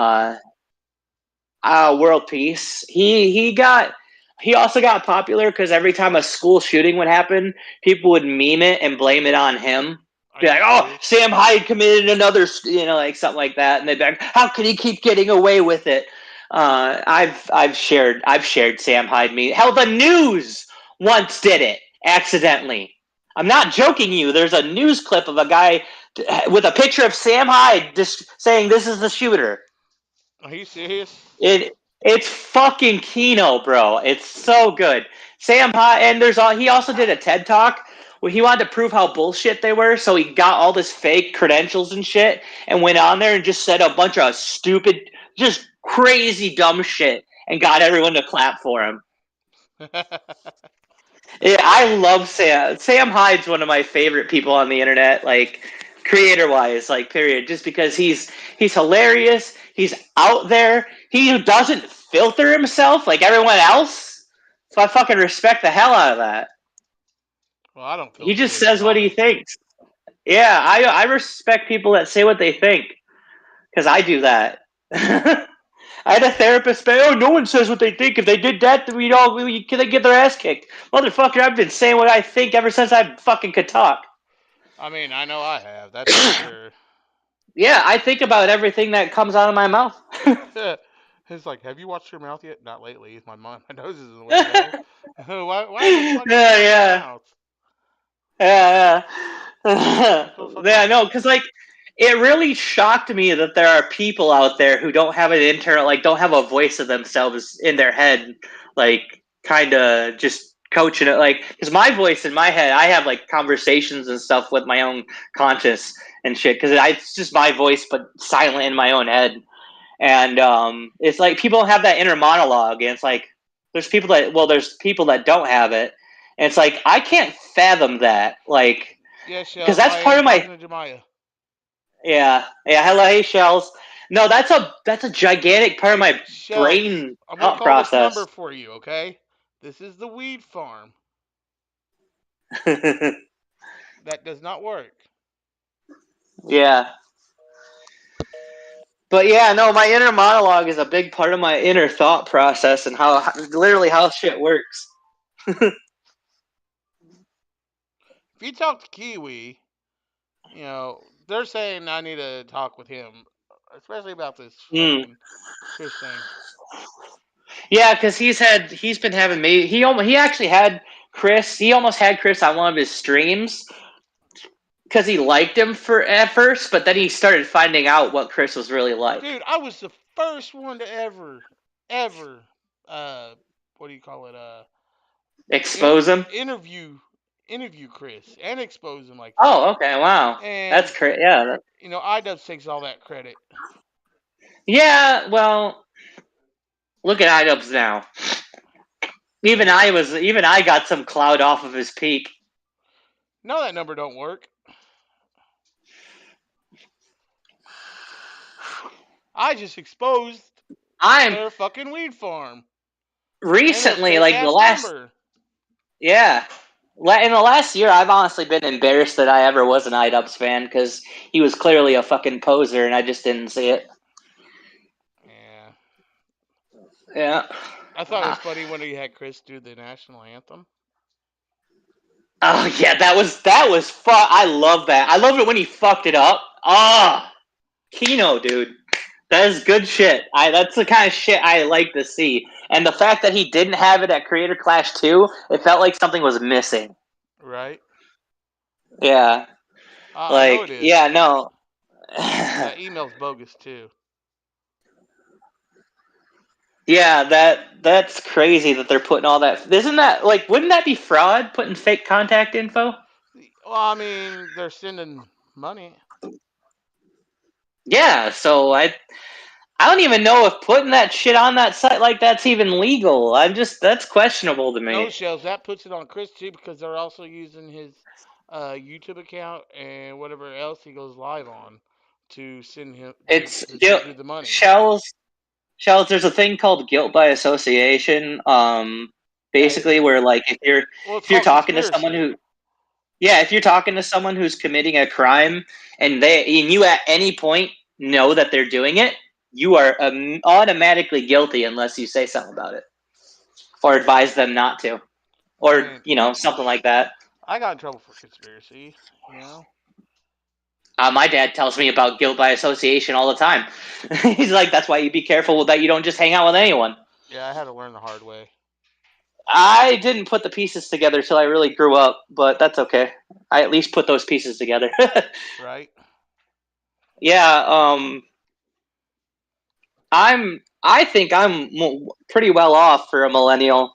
S3: Uh, World Peace. He also got popular because every time a school shooting would happen, people would meme it and blame it on him.
S1: Are
S3: Be
S1: you
S3: like, "Oh,
S1: serious?
S3: Sam Hyde committed another," like something like that, and they'd be like, "How could he keep getting away with it?" I've shared Sam Hyde meme. Hell, the news once did it accidentally. I'm not joking you. There's a news clip of a guy with a picture of Sam Hyde just saying this is the shooter.
S1: Are you serious?
S3: It's fucking Kino, bro. It's so good. Sam Hyde, and he also did a TED talk Well, he wanted to prove how bullshit they were, so he got all this fake credentials and shit, and went on there and just said a bunch of stupid, just crazy dumb shit, and got everyone to clap for him. Yeah, I
S1: Yeah.
S3: love Sam. Sam Hyde's one of my favorite people on the internet, like creator wise, like period. Just because he's hilarious, he's out there, he doesn't filter himself like everyone else. So I fucking respect the hell out of that.
S1: Well, I don't
S3: He
S1: filter
S3: just
S1: it, but
S3: says what he
S1: honestly.
S3: thinks. Yeah, I respect people that say what they think because I do that. I had a therapist say, "Oh, no one says what they think. If they did that, then they get their ass kicked." Motherfucker, I've been saying what I think ever since I fucking could talk.
S1: I mean, I know I have. That's for sure.
S3: Yeah, I think about everything that comes out of my mouth.
S1: It's like, have you washed your mouth yet? Not lately. My nose is in the way.
S3: yeah,
S1: No. Why the fuck do you wash your
S3: yeah.
S1: mouth?
S3: Yeah, yeah.
S1: That's so fucking
S3: Yeah, no,
S1: weird.
S3: because like it really shocked me that there are people out there who don't have an internal, like, don't have a voice of themselves in their head, like, kind of just coaching it. Like, because my voice in my head, I have like conversations and stuff with my own conscious and shit, because it's just my voice, but silent in my own head. And it's like people don't have that inner monologue, and it's like there's people that don't have it, and it's like I can't fathom that, like,
S1: Yeah,
S3: because
S1: Shells,
S3: that's
S1: I
S3: part
S1: am
S3: of my
S1: talking to Jemiah.
S3: yeah, hello, hey shells. No, that's a gigantic part of my
S1: Shells,
S3: brain
S1: I'm gonna
S3: thought
S1: call this number
S3: process.
S1: for you, okay? This is the weed farm. That does not work.
S3: Yeah, but yeah, no, my inner monologue is a big part of my inner thought process and how literally how shit works.
S1: If you talk to Kiwi, they're saying I need to talk with him, especially about this
S3: Mm.
S1: fucking Chris thing.
S3: Yeah, because he's been having me. He actually had Chris. He almost had Chris on one of his streams because he liked him for at first, but then he started finding out what Chris was really like.
S1: Dude, I was the first one to ever, uh, what do you call it? Inter-
S3: Expose him.
S1: interview, interview Chris and expose him like that.
S3: Oh, okay, wow, that's
S1: And
S3: crazy. Yeah,
S1: iDubbbz takes all that credit.
S3: yeah. Well, look at iDubbbz now.
S1: Yeah.
S3: Even I got some cloud off of his peak.
S1: No, that number don't work. I just exposed
S3: I'm
S1: their fucking weed farm and their
S3: recently
S1: fake
S3: like the
S1: ass
S3: last
S1: number.
S3: yeah. In the last year, I've honestly been embarrassed that I ever was an iDubbbz fan because he was clearly a fucking poser, and I just didn't see it.
S1: Yeah.
S3: Yeah.
S1: I thought it was funny when he had Chris do the national anthem.
S3: Oh yeah, that was fun. I love that. I love it when he fucked it up. Ah, Kino, dude, that is good shit. That's the kind of shit I like to see. And the fact that he didn't have it at Creator Clash 2, it felt like something was missing.
S1: Right?
S3: Yeah,
S1: I know it
S3: like
S1: is.
S3: yeah, no.
S1: That email's bogus too.
S3: Yeah, that's crazy that they're putting all that. Isn't that like? Wouldn't that be fraud? Putting fake contact info?
S1: Well, I mean, they're sending money.
S3: Yeah. So I don't even know if putting that shit on that site like that's even legal. That's questionable to
S1: No,
S3: me.
S1: Shells, that puts it on Chris too because they're also using his YouTube account and whatever else he goes live on to send him
S3: It's
S1: to
S3: guilt
S1: send you the money.
S3: shells shells. There's a thing called guilt by association.
S1: Yeah,
S3: Basically where like
S1: well, it's
S3: if you're
S1: called
S3: talking to someone
S1: conspiracy.
S3: who yeah, if you're talking to someone who's committing a crime and you at any point know that they're doing it, you are automatically guilty unless you say something about it or advise them not to,
S1: I
S3: or
S1: mean,
S3: something like that.
S1: I got in trouble for conspiracy. You know.
S3: My dad tells me about guilt by association all the time. He's like, that's why you be careful that you don't just hang out with anyone.
S1: Yeah, I had to learn the hard way.
S3: I didn't put the pieces together till I really grew up, but that's okay. I at least put those pieces together.
S1: Right?
S3: yeah, I think I'm pretty well off for a millennial.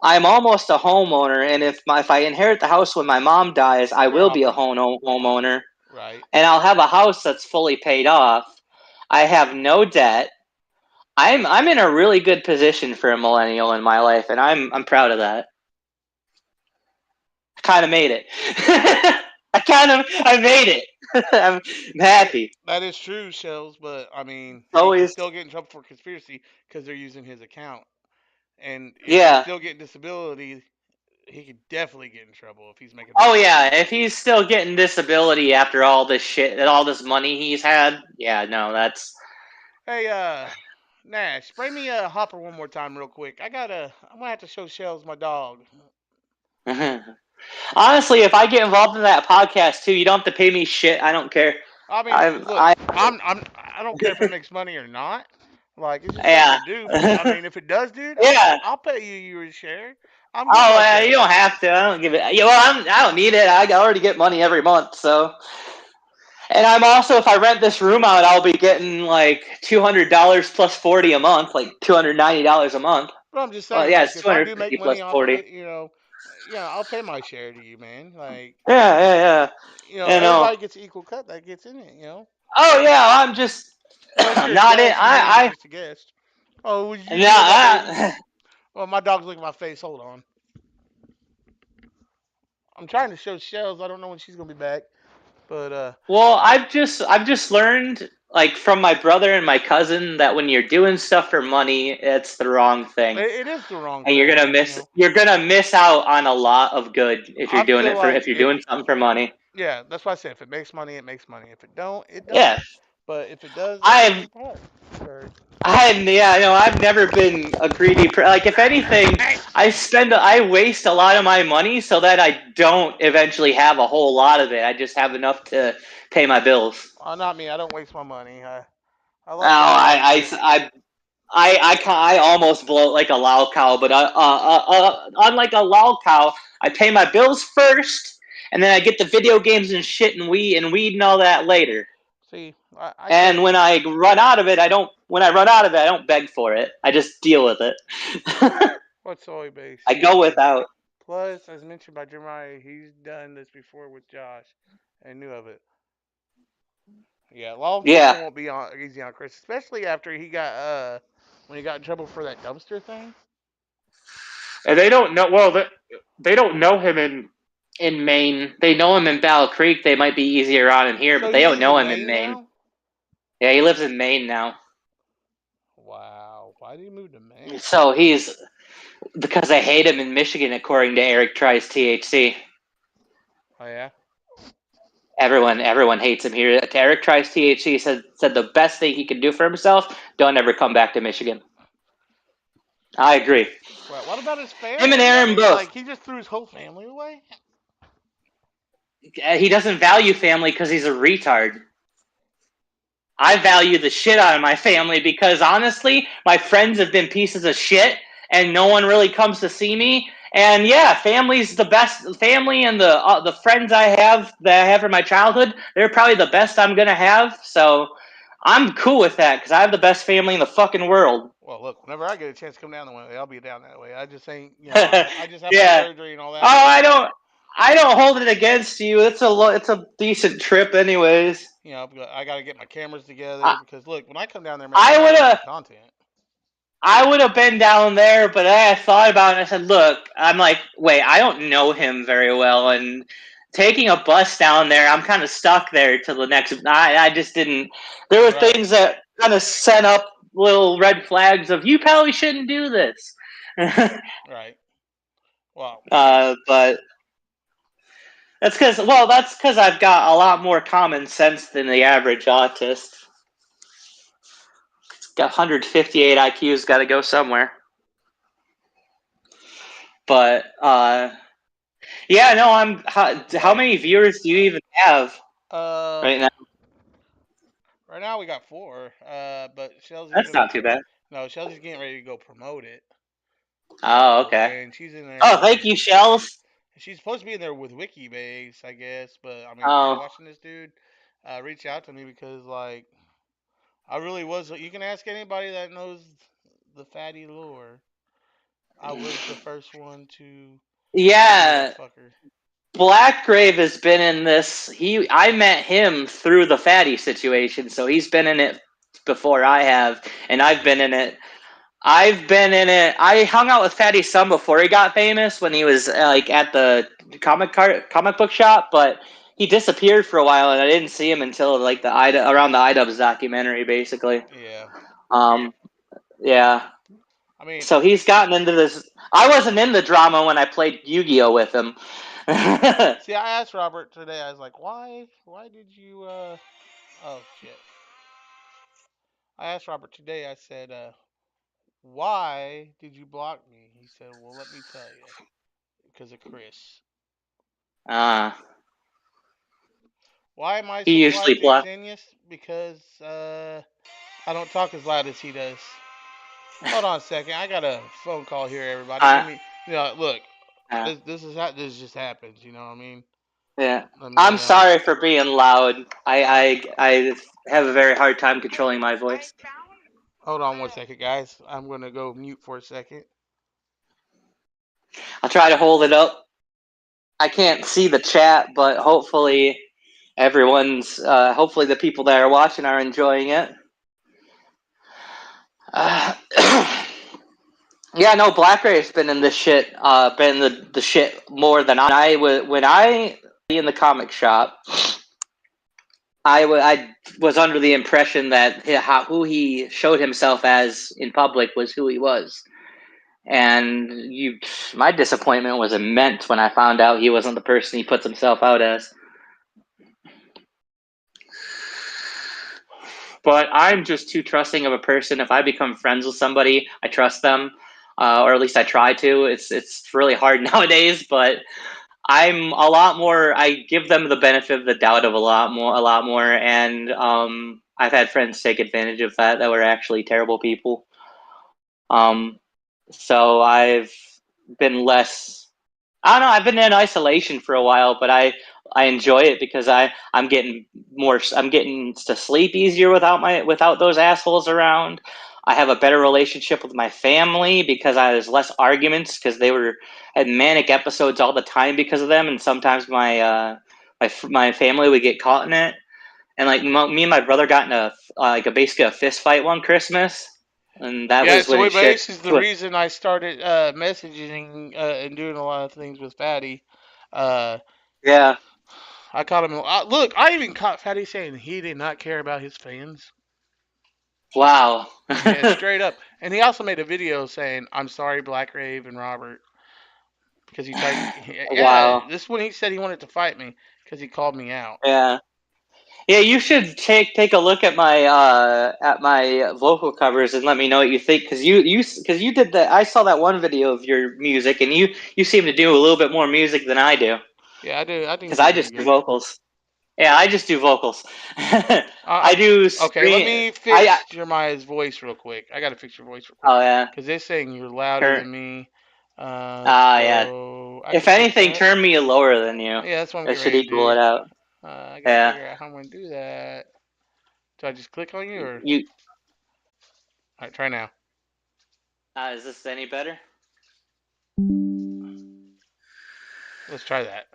S3: I'm almost a homeowner, and if I inherit the house when my mom dies, I
S1: You're a
S3: will be a
S1: hopper.
S3: homeowner,
S1: Right.
S3: and I'll have a house that's fully paid off. I have no debt. I'm in a really good position for a millennial in my life, and I'm proud of that. I kind of made it. I made it. I'm happy.
S1: That is true, Shells, but I mean, he could
S3: Always,
S1: still get in trouble for conspiracy because they're using his account. And if he's
S3: yeah.
S1: still getting disability, he could definitely get in trouble if he's making
S3: Oh
S1: big
S3: yeah,
S1: money.
S3: if he's still getting disability after all this shit and all this money he's had, yeah, no, that's
S1: Hey, Nash, spray me a hopper one more time, real quick. I'm gonna have to show Shells my dog.
S3: honestly, if I get involved in that podcast too, you don't have to pay me shit. I don't care.
S1: I mean,
S3: I,
S1: look,
S3: I,
S1: I don't care if it makes money or not. Like, it's just something
S3: yeah,
S1: to do. But I mean, if it does, dude,
S3: yeah.
S1: I'll pay you your share. I'm good like
S3: Oh, you
S1: that.
S3: don't have to. I don't give it. Yeah, well, I don't need it. I already get money every month, so. And I'm also, if I rent this room out, I'll be getting like $200 plus 40 a month, like $290 a month.
S1: But I'm just
S3: Well,
S1: saying,
S3: yeah,
S1: like,
S3: it's
S1: if I do make
S3: 250 plus
S1: money off of
S3: 40.
S1: it, yeah, I'll pay my share to you, man. Like,
S3: Yeah, yeah, yeah. You know.
S1: everybody gets equal cut that gets in it.
S3: Oh yeah, I'm just
S1: Unless
S3: I'm
S1: you're a
S3: not in.
S1: guest, and then you're just a guest. Oh, would you
S3: No,
S1: share that, baby?
S3: I,
S1: Oh, my dog's licking my face. Hold on. I'm trying to show Shells. I don't know when she's gonna be back, but
S3: well, I've just learned like from my brother and my cousin that when you're doing stuff for money, it's the wrong thing,
S1: it is the wrong
S3: and
S1: thing.
S3: you're gonna miss out on a lot of good if you're
S1: I
S3: doing
S1: feel
S3: it for
S1: like
S3: if you're
S1: if
S3: doing something for money.
S1: yeah, that's why I said if it makes money, it makes money. If it don't, it don't.
S3: Yeah,
S1: But if it does, that makes
S3: I've
S1: the part. Or,
S3: yeah, no, I've never been a greedy. Like if anything,
S1: hey,
S3: I waste a lot of my money so that I don't eventually have a whole lot of it. I just have enough to pay my bills.
S1: not me. I don't waste my money. I
S3: Oh,
S1: like to have like a
S3: I almost blow it like a lol cow, but unlike a lol cow, I pay my bills first, and then I get the video games and shit and weed and all that later.
S1: see. I
S3: And
S1: can't.
S3: when I run out of it, I don't. When I run out of it, I don't beg for it. I just deal with it.
S1: What's soy base?
S3: I go without.
S1: Plus, as mentioned by Jeremiah, he's done this before with Josh and knew of it. Yeah, law
S3: Yeah,
S1: enforcement won't be easy on Chris, especially after he got when he got in trouble for that dumpster thing.
S3: and they don't know. Well, they don't know him in Maine. They know him in Battle Creek. They might be easier on him here,
S1: So
S3: but they
S1: he
S3: don't
S1: lives
S3: know
S1: in
S3: him in
S1: Maine
S3: Maine.
S1: now.
S3: Yeah, he lives in Maine now.
S1: Wow, why did he move to Maine?
S3: So he's because they hate him in Michigan, according to Eric Tries THC.
S1: Oh yeah.
S3: Everyone hates him here. Eric Tries THC said the best thing he can do for himself: don't ever come back to Michigan. I agree.
S1: Well, what about his
S3: Him and
S1: family? I
S3: Aaron
S1: mean,
S3: both.
S1: like he just threw his whole family away.
S3: He doesn't value family because he's a retard. I value the shit out of my family because honestly, my friends have been pieces of shit and no one really comes to see me. And yeah, family's the best. Family and the friends I have that I have from my childhood, they're probably the best I'm gonna have. So I'm cool with that because I have the best family in the fucking world.
S1: Well, look, whenever I get a chance to come down that way, I'll be down that way. I just ain't, I just had my
S3: Yeah.
S1: surgery and all
S3: Oh,
S1: that, but
S3: I don't hold it against you. It's a decent trip, anyways.
S1: I got to get my cameras together
S3: I
S1: because look, when I come down there, man, I
S3: I
S1: got to
S3: would
S1: make some
S3: have
S1: content.
S3: I would have been down there, but I thought about it and I said, look, I'm like, wait, I don't know him very well. And taking a bus down there, I'm kind of stuck there till the next. I just didn't. There were
S1: Right,
S3: things that kind of set up little red flags of, you probably shouldn't do this.
S1: right. Well, I mean,
S3: But that's because I've got a lot more common sense than the average autist. Got 158 IQ's got to go somewhere. But yeah, no, how
S1: right.
S3: many viewers do you even have
S1: Uh,
S3: right now?
S1: right now we got four. But
S3: That's not too bad.
S1: Shelby's getting ready to go promote it.
S3: Oh,
S1: So,
S3: okay.
S1: and she's in
S3: Oh,
S1: there.
S3: thank you, Shells.
S1: She's supposed to be in there with Wikibase, I guess. But I mean, if you're
S3: Oh,
S1: watching this, dude, reach out to me because like I really was. You can ask anybody that knows the fatty lore. I was the first one to interview that
S3: Yeah,
S1: fucker.
S3: Blackgrave has been in this. I met him through the fatty situation, so he's been in it before I have, and I've been in it. I've been in it. I hung out with Fatty's son before he got famous when he was like at the comic book shop, but he disappeared for a while, and I didn't see him until like around the iDubbbz documentary, basically.
S1: Yeah.
S3: Um, yeah.
S1: I mean,
S3: So he's gotten into this. I wasn't in the drama when I played Yu-Gi-Oh with him.
S1: see, I asked Robert today. I was like, why did you? Oh shit. I asked Robert today. I said, why did you block me? He said, well, let me tell you, because of Chris.
S3: uh,
S1: Why am I
S3: he
S1: so
S3: usually
S1: quiet to
S3: bluff.
S1: Xenius? Because I don't talk as loud as he does. Hold on a second. I got a phone call here, everybody.
S3: Uh,
S1: Give me, look.
S3: uh,
S1: This is how this just happens. You know what I mean?
S3: yeah.
S1: Let
S3: I'm
S1: me.
S3: sorry for being loud. I have a very hard time controlling my voice.
S1: Hold on one second, guys. I'm gonna go mute for a second.
S3: I'll try to hold it up. I can't see the chat, but hopefully the people that are watching are enjoying it. Uh, yeah, no, Black Ray's been in this shit, been in the shit more than I was when I in the comic shop. I was under the impression that who he showed himself as in public was who he was, and my disappointment was immense when I found out he wasn't the person he puts himself out as. But I'm just too trusting of a person. If I become friends with somebody, I trust them, or at least I try to. It's really hard nowadays, but I'm a lot more. I give them the benefit of the doubt of a lot more, and I've had friends take advantage of that were actually terrible people. Um, so I've been less. I don't know. I've been in isolation for a while, but I enjoy it because I'm getting more. I'm getting to sleep easier without those assholes around. I have a better relationship with my family because there's less arguments because they had manic episodes all the time because of them, and sometimes my family would get caught in it. And like me and my brother got in basically a fist fight one Christmas, and that
S1: Yeah,
S3: was when
S1: so
S3: it
S1: but
S3: shit.
S1: this is the reason I started messaging and doing a lot of things with Fatty. Uh,
S3: Yeah.
S1: I caught him. Look, I even caught Fatty saying he did not care about his fans.
S3: Wow.
S1: Yeah, straight up. And he also made a video saying, "I'm sorry, Black Rave and Robert," because he tried. Yeah,
S3: Wow.
S1: this one he said he wanted to fight me because he called me out.
S3: Yeah. Yeah, you should take a look at my vocal covers and let me know what you think because you did that. I saw that one video of your music and you seem to do a little bit more music than I do
S1: Yeah, I do. I think
S3: because
S1: you do
S3: I
S1: pretty
S3: just do
S1: good.
S3: vocals. Yeah, I just do vocals. I
S1: Uh,
S3: do
S1: okay, let
S3: screen.
S1: me
S3: I
S1: fix Jeremiah's voice real quick. I gotta fix your voice real quick
S3: oh yeah.
S1: because they're saying you're louder
S3: Turn
S1: than me.
S3: yeah.
S1: So I
S3: If
S1: can fix
S3: anything,
S1: that.
S3: turn me lower than you.
S1: Yeah, that's what I'm
S3: It
S1: getting
S3: should
S1: ready to
S3: equal
S1: do.
S3: it out.
S1: I gotta
S3: Yeah.
S1: figure out how I'm gonna do that. Do I just click on you or?
S3: You
S1: All right, try now.
S3: is this any better?
S1: Let's try that.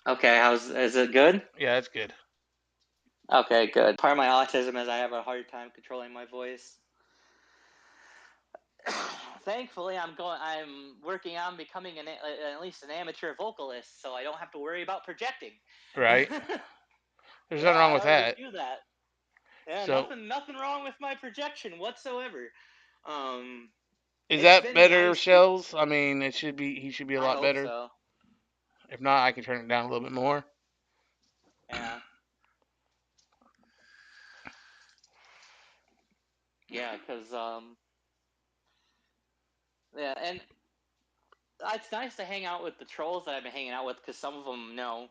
S3: Okay. Is it good?
S1: Yeah, that's good.
S3: Okay, good. Part of my autism is I have a hard time controlling my voice. Thankfully, I'm working on becoming at least an amateur vocalist, so I don't have to worry about projecting.
S1: Right. There's
S3: Yeah,
S1: nothing wrong
S3: I
S1: with
S3: already
S1: that.
S3: do that. Yeah,
S1: So,
S3: nothing wrong with my projection whatsoever. Um,
S1: is
S3: it's
S1: that
S3: been
S1: better,
S3: nice.
S1: Shells? I mean, it should be. He should be a
S3: I
S1: lot
S3: hope
S1: better.
S3: so.
S1: If not, I can turn it down a little bit more.
S3: Yeah, yeah, because yeah, and it's nice to hang out with the trolls that I've been hanging out with because some of them know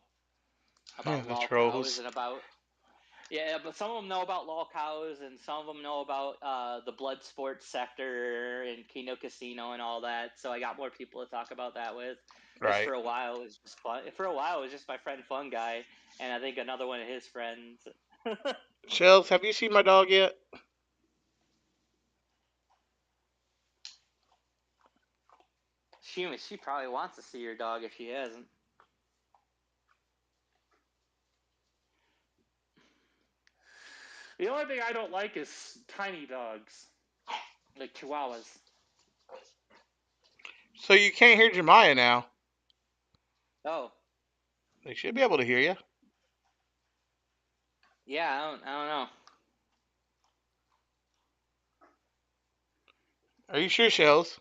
S3: about
S1: The
S3: lol cows
S1: trolls.
S3: and about. Yeah, but some of them know about lol cows, and some of them know about the blood sports sector and Kino Casino and all that. So I got more people to talk about that with. Because
S1: Right.
S3: for a while it was just fun. For a while it was just my friend Fun Guy, and I think another one of his friends.
S1: Shells, have you seen my dog yet?
S3: She probably wants to see your dog if she hasn't. The only thing I don't like is tiny dogs, like Chihuahuas.
S1: So you can't hear Jemiah now.
S3: Oh,
S1: They should be able to hear you.
S3: yeah, I don't know.
S1: Are you sure, Shells?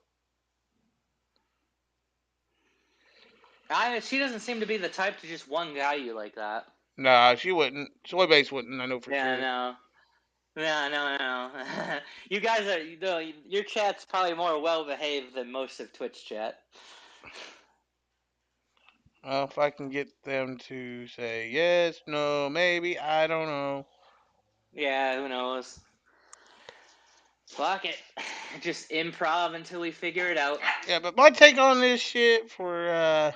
S3: She doesn't seem to be the type to just one guy you like that.
S1: Nah, she wouldn't. Soybase wouldn't. I know for
S3: Yeah,
S1: sure.
S3: no. No. You guys are, your chat's probably more well behaved than most of Twitch chat.
S1: Well, if I can get them to say yes, no, maybe, I don't know.
S3: Yeah, who knows? Fuck it. Just improv until we figure it out.
S1: Yeah, but my take on this shit for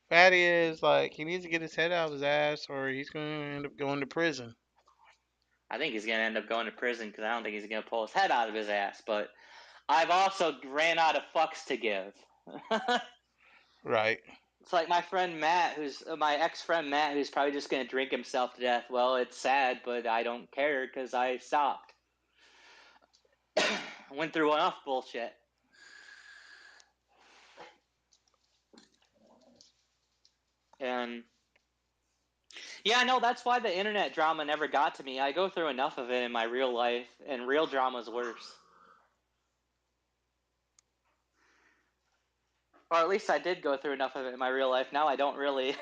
S1: Fatty is like he needs to get his head out of his ass, or he's going to end up going to prison.
S3: I think he's going to end up going to prison because I don't think he's going to pull his head out of his ass, but I've also ran out of fucks to give.
S1: Right.
S3: It's like my friend Matt, who's my ex-friend Matt, who's probably just going to drink himself to death. Well, it's sad, but I don't care because I stopped. Went through enough bullshit. And yeah, no, that's why the internet drama never got to me. I go through enough of it in my real life, and real drama's worse. Or at least I did go through enough of it in my real life. Now I don't really.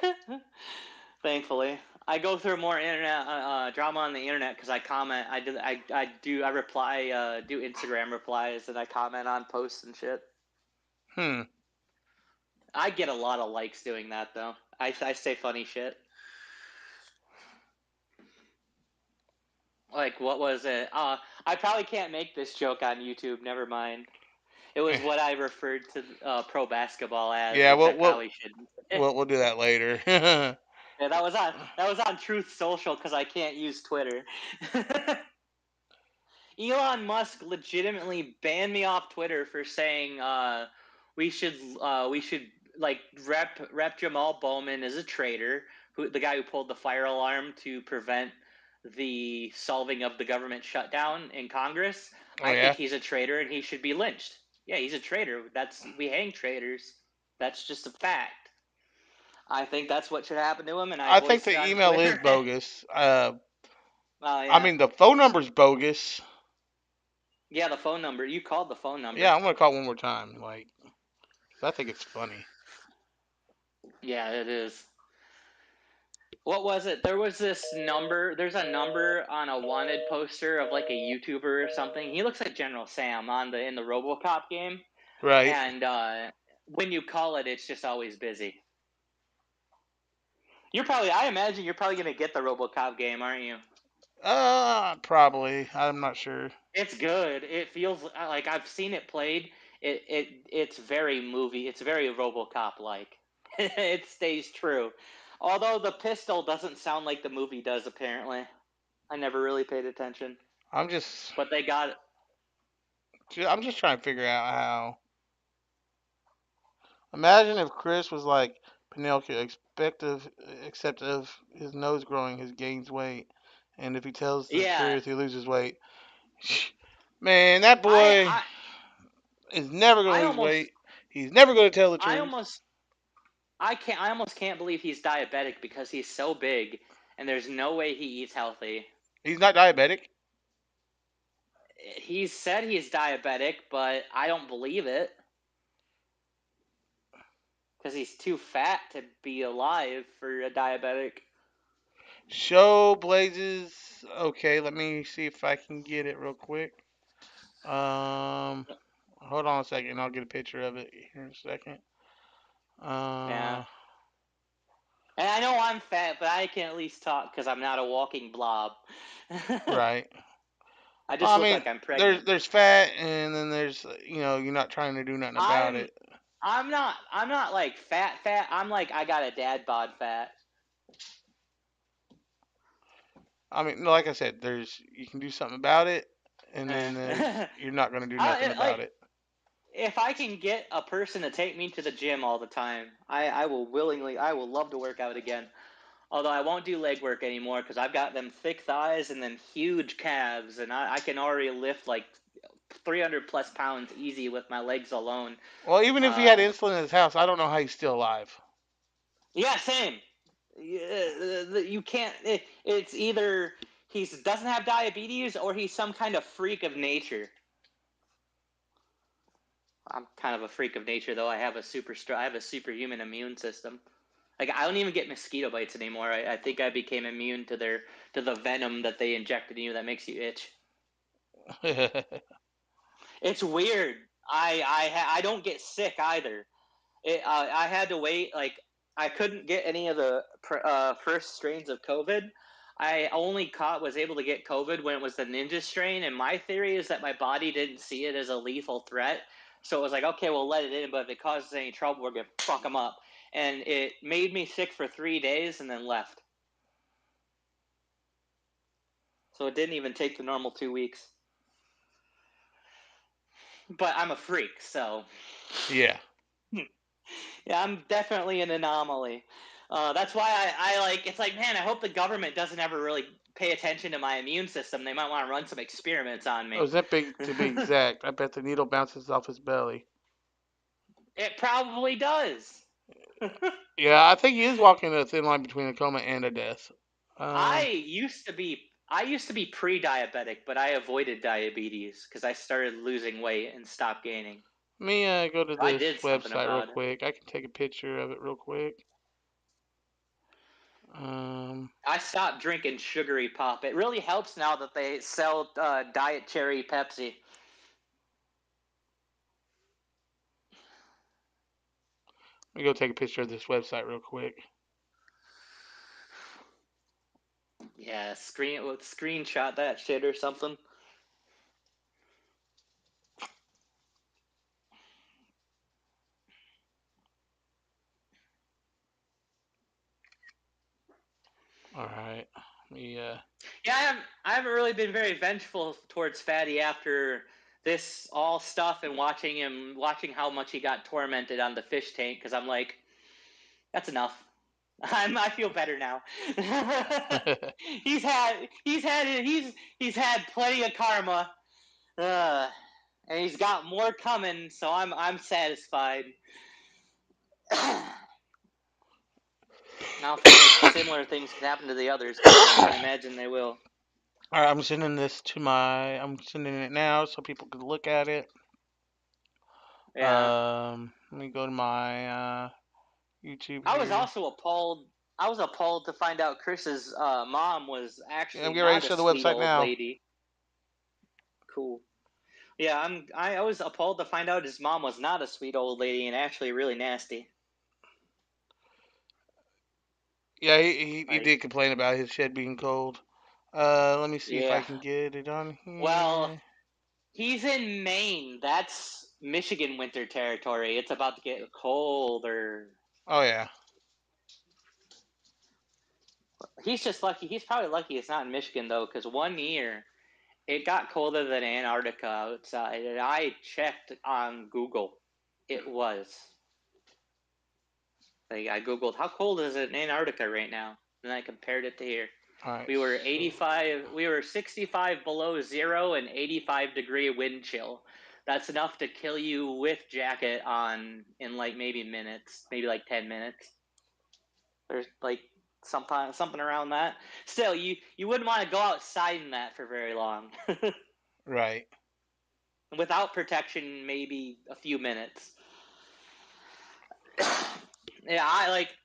S3: Thankfully, I go through more internet drama on the internet because I comment. I reply, do Instagram replies, and I comment on posts and shit.
S1: Hmm.
S3: I get a lot of likes doing that though. I say funny shit. Like what was it? I probably can't make this joke on YouTube. Never mind. It was what I referred to pro basketball as,
S1: Yeah,
S3: which I
S1: we'll we'll
S3: probably shouldn't.
S1: we'll do that later.
S3: Yeah, that was on Truth Social because I can't use Twitter. Elon Musk legitimately banned me off Twitter for saying we should like rep Jamal Bowman as a traitor, the guy who pulled the fire alarm to prevent the solving of the government shutdown in Congress.
S1: Oh
S3: I think
S1: yeah.
S3: he's a traitor and he should be lynched. Yeah, he's a traitor. We hang traitors. That's just a fact. I think that's what should happen to him, and I
S1: I think
S3: voiced it
S1: the
S3: on
S1: email is
S3: Twitter.
S1: bogus.
S3: Oh
S1: I
S3: yeah,
S1: mean the phone number's bogus.
S3: yeah. The phone number. You called the phone number.
S1: Yeah, I'm gonna call one more time. Like, 'cause I think it's funny.
S3: Yeah, it is. What was it? There was this number. There's a number on a wanted poster of like a YouTuber or something. He looks like General Sam in the RoboCop game,
S1: Right.
S3: and when you call it, it's just always busy. I imagine you're probably gonna get the RoboCop game, aren't you?
S1: Probably. I'm not sure.
S3: It's good. It feels like I've seen it played. It's very movie. It's very RoboCop like. It stays true. Although the pistol doesn't sound like the movie does apparently. I never really paid attention.
S1: I'm just
S3: But they got it.
S1: I'm just trying to figure out how. Imagine if Chris was like Pinocchio, except of his nose growing, his gains weight, and if he tells the
S3: Yeah.
S1: truth, he loses weight. Man, that
S3: I
S1: boy
S3: I
S1: is never gonna
S3: I
S1: lose
S3: almost
S1: weight. He's never gonna tell the
S3: I
S1: truth.
S3: almost I almost can't believe he's diabetic because he's so big and there's no way he eats healthy.
S1: He's not diabetic.
S3: He said he's diabetic, but I don't believe it because he's too fat to be alive for a diabetic.
S1: Show Blazes. Okay, let me see if I can get it real quick. Um, hold on a second. I'll get a picture of it here in a second.
S3: Yeah.
S1: Uh,
S3: And I know I'm fat, but I can at least talk because I'm not a walking blob.
S1: right.
S3: I
S1: Well,
S3: just
S1: I
S3: look
S1: mean,
S3: like I'm
S1: there's
S3: pregnant.
S1: there's fat, and then there's you're not trying to do nothing about
S3: I'm
S1: it.
S3: I'm not like fat. I'm like I got a dad bod fat.
S1: I mean, no, like I said, there's you can do something about it, and then there's
S3: Eh.
S1: you're not gonna do
S3: I,
S1: nothing
S3: it, like
S1: about it.
S3: if I can get a person to take me to the gym all the time, I will willingly, I will love to work out again. Although I won't do leg work anymore because I've got them thick thighs and then huge calves, and I can already lift like 300 plus pounds easy with my legs alone.
S1: Well, even if he had
S3: Uh,
S1: insulin in his house, I don't know how he's still alive.
S3: yeah, same. You can't. It's either he doesn't have diabetes or he's some kind of freak of nature. I'm kind of a freak of nature, though. I have a superhuman immune system. Like I don't even get mosquito bites anymore. I think I became immune to the venom that they injected in you that makes you itch. It's weird. I don't get sick either. I had to wait. Like I couldn't get any of the first strains of COVID. I only was able to get COVID when it was the ninja strain, and my theory is that my body didn't see it as a lethal threat, so it was like, okay, we'll let it in, but if it causes any trouble, we're gonna fuck them up. And it made me sick for 3 days and then left. So it didn't even take the normal 2 weeks. But I'm a freak, so
S1: Yeah.
S3: yeah, I'm definitely an anomaly. That's why I like. It's like, man, I hope the government doesn't ever really pay attention to my immune system. They might want to run some experiments on me.
S1: Ozempic, to be exact. I bet the needle bounces off his belly.
S3: It probably does.
S1: Yeah, I think he is walking a thin line between a coma and a death. Um,
S3: I used to be pre-diabetic, but I avoided diabetes because I started losing weight and stopped gaining.
S1: Let me go to
S3: I
S1: this
S3: did something
S1: website real
S3: about it.
S1: quick. I can take a picture of it real quick. Um,
S3: I stopped drinking sugary pop. It really helps now that they sell diet cherry Pepsi.
S1: let me go take a picture of this website real quick.
S3: Yeah, screenshot that shit or something.
S1: All right. Let me,
S3: Yeah, I haven't really been very vengeful towards Fatty after this all stuff and watching how much he got tormented on the fish tank because I'm like, that's enough. I feel better now. He's had plenty of karma, uh, and he's got more coming. So I'm satisfied. Hopefully, similar things can happen to the others because I imagine they will.
S1: all right, I'm sending this to my. I'm sending it now so people can look at it.
S3: Yeah.
S1: Let me go to my YouTube
S3: I was
S1: here.
S3: also appalled. I was appalled to find out Chris's mom was
S1: Yeah, I'm
S3: actually
S1: getting ready
S3: not
S1: to
S3: a
S1: show the
S3: sweet
S1: website
S3: old
S1: now.
S3: lady. Cool. Yeah, I was appalled to find out his mom was not a sweet old lady and actually really nasty.
S1: Yeah, he
S3: Like,
S1: did complain about his shed being cold. Let me see if I
S3: yeah.
S1: can get it on
S3: Well,
S1: here.
S3: he's in Maine. That's Michigan winter territory. It's about to get colder.
S1: Oh yeah.
S3: He's just lucky. He's probably lucky it's not in Michigan though, because one year it got colder than Antarctica outside, and I checked on Google. It was. Like I googled how cold is it in Antarctica right now, and I compared it to here.
S1: All right.
S3: We were
S1: So
S3: 85. We were 65 below zero and 85-degree wind chill. That's enough to kill you with jacket on in like maybe minutes, maybe like 10 minutes. There's like something around that. Still, you wouldn't want to go outside in that for very long.
S1: right.
S3: Without protection, maybe a few minutes. Yeah,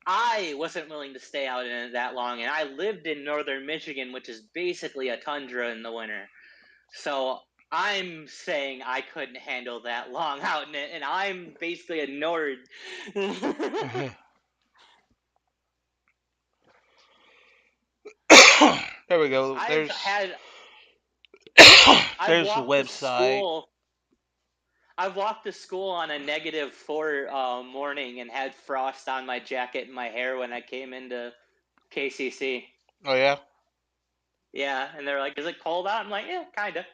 S3: I wasn't willing to stay out in it that long, and I lived in northern Michigan, which is basically a tundra in the winter. So I'm saying I couldn't handle that long out in it, and I'm basically a nerd.
S1: there we go.
S3: I've
S1: There's
S3: had I've
S1: there's the
S3: walked to
S1: website.
S3: school. I've walked to school on a -4 morning and had frost on my jacket and my hair when I came into KCC.
S1: Oh yeah.
S3: Yeah, and they're like, "Is it cold out?" I'm like, "Yeah, kinda."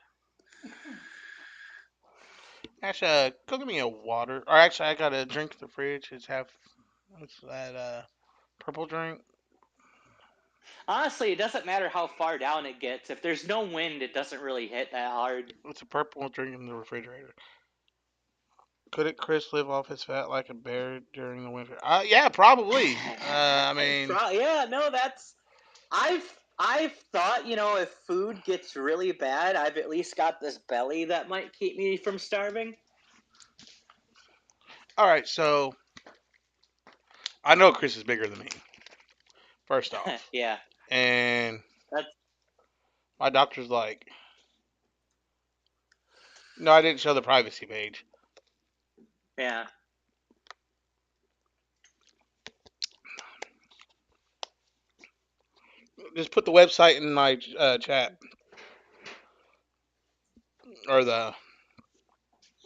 S1: Actually, cook me a water. Or actually, I got a drink in the fridge. It's half. What's that? Purple drink.
S3: Honestly, it doesn't matter how far down it gets. If there's no wind, it doesn't really hit that hard.
S1: It's a purple drink in the refrigerator. Couldn't Chris live off his fat like a bear during the winter? Yeah, probably. I mean,
S3: Yeah, no, that's I've thought, if food gets really bad, I've at least got this belly that might keep me from starving.
S1: all right. So I know Chris is bigger than me. First off,
S3: Yeah,
S1: and
S3: that's
S1: my doctor's like, no, I didn't show the privacy page.
S3: yeah.
S1: Just put the website in my chat or the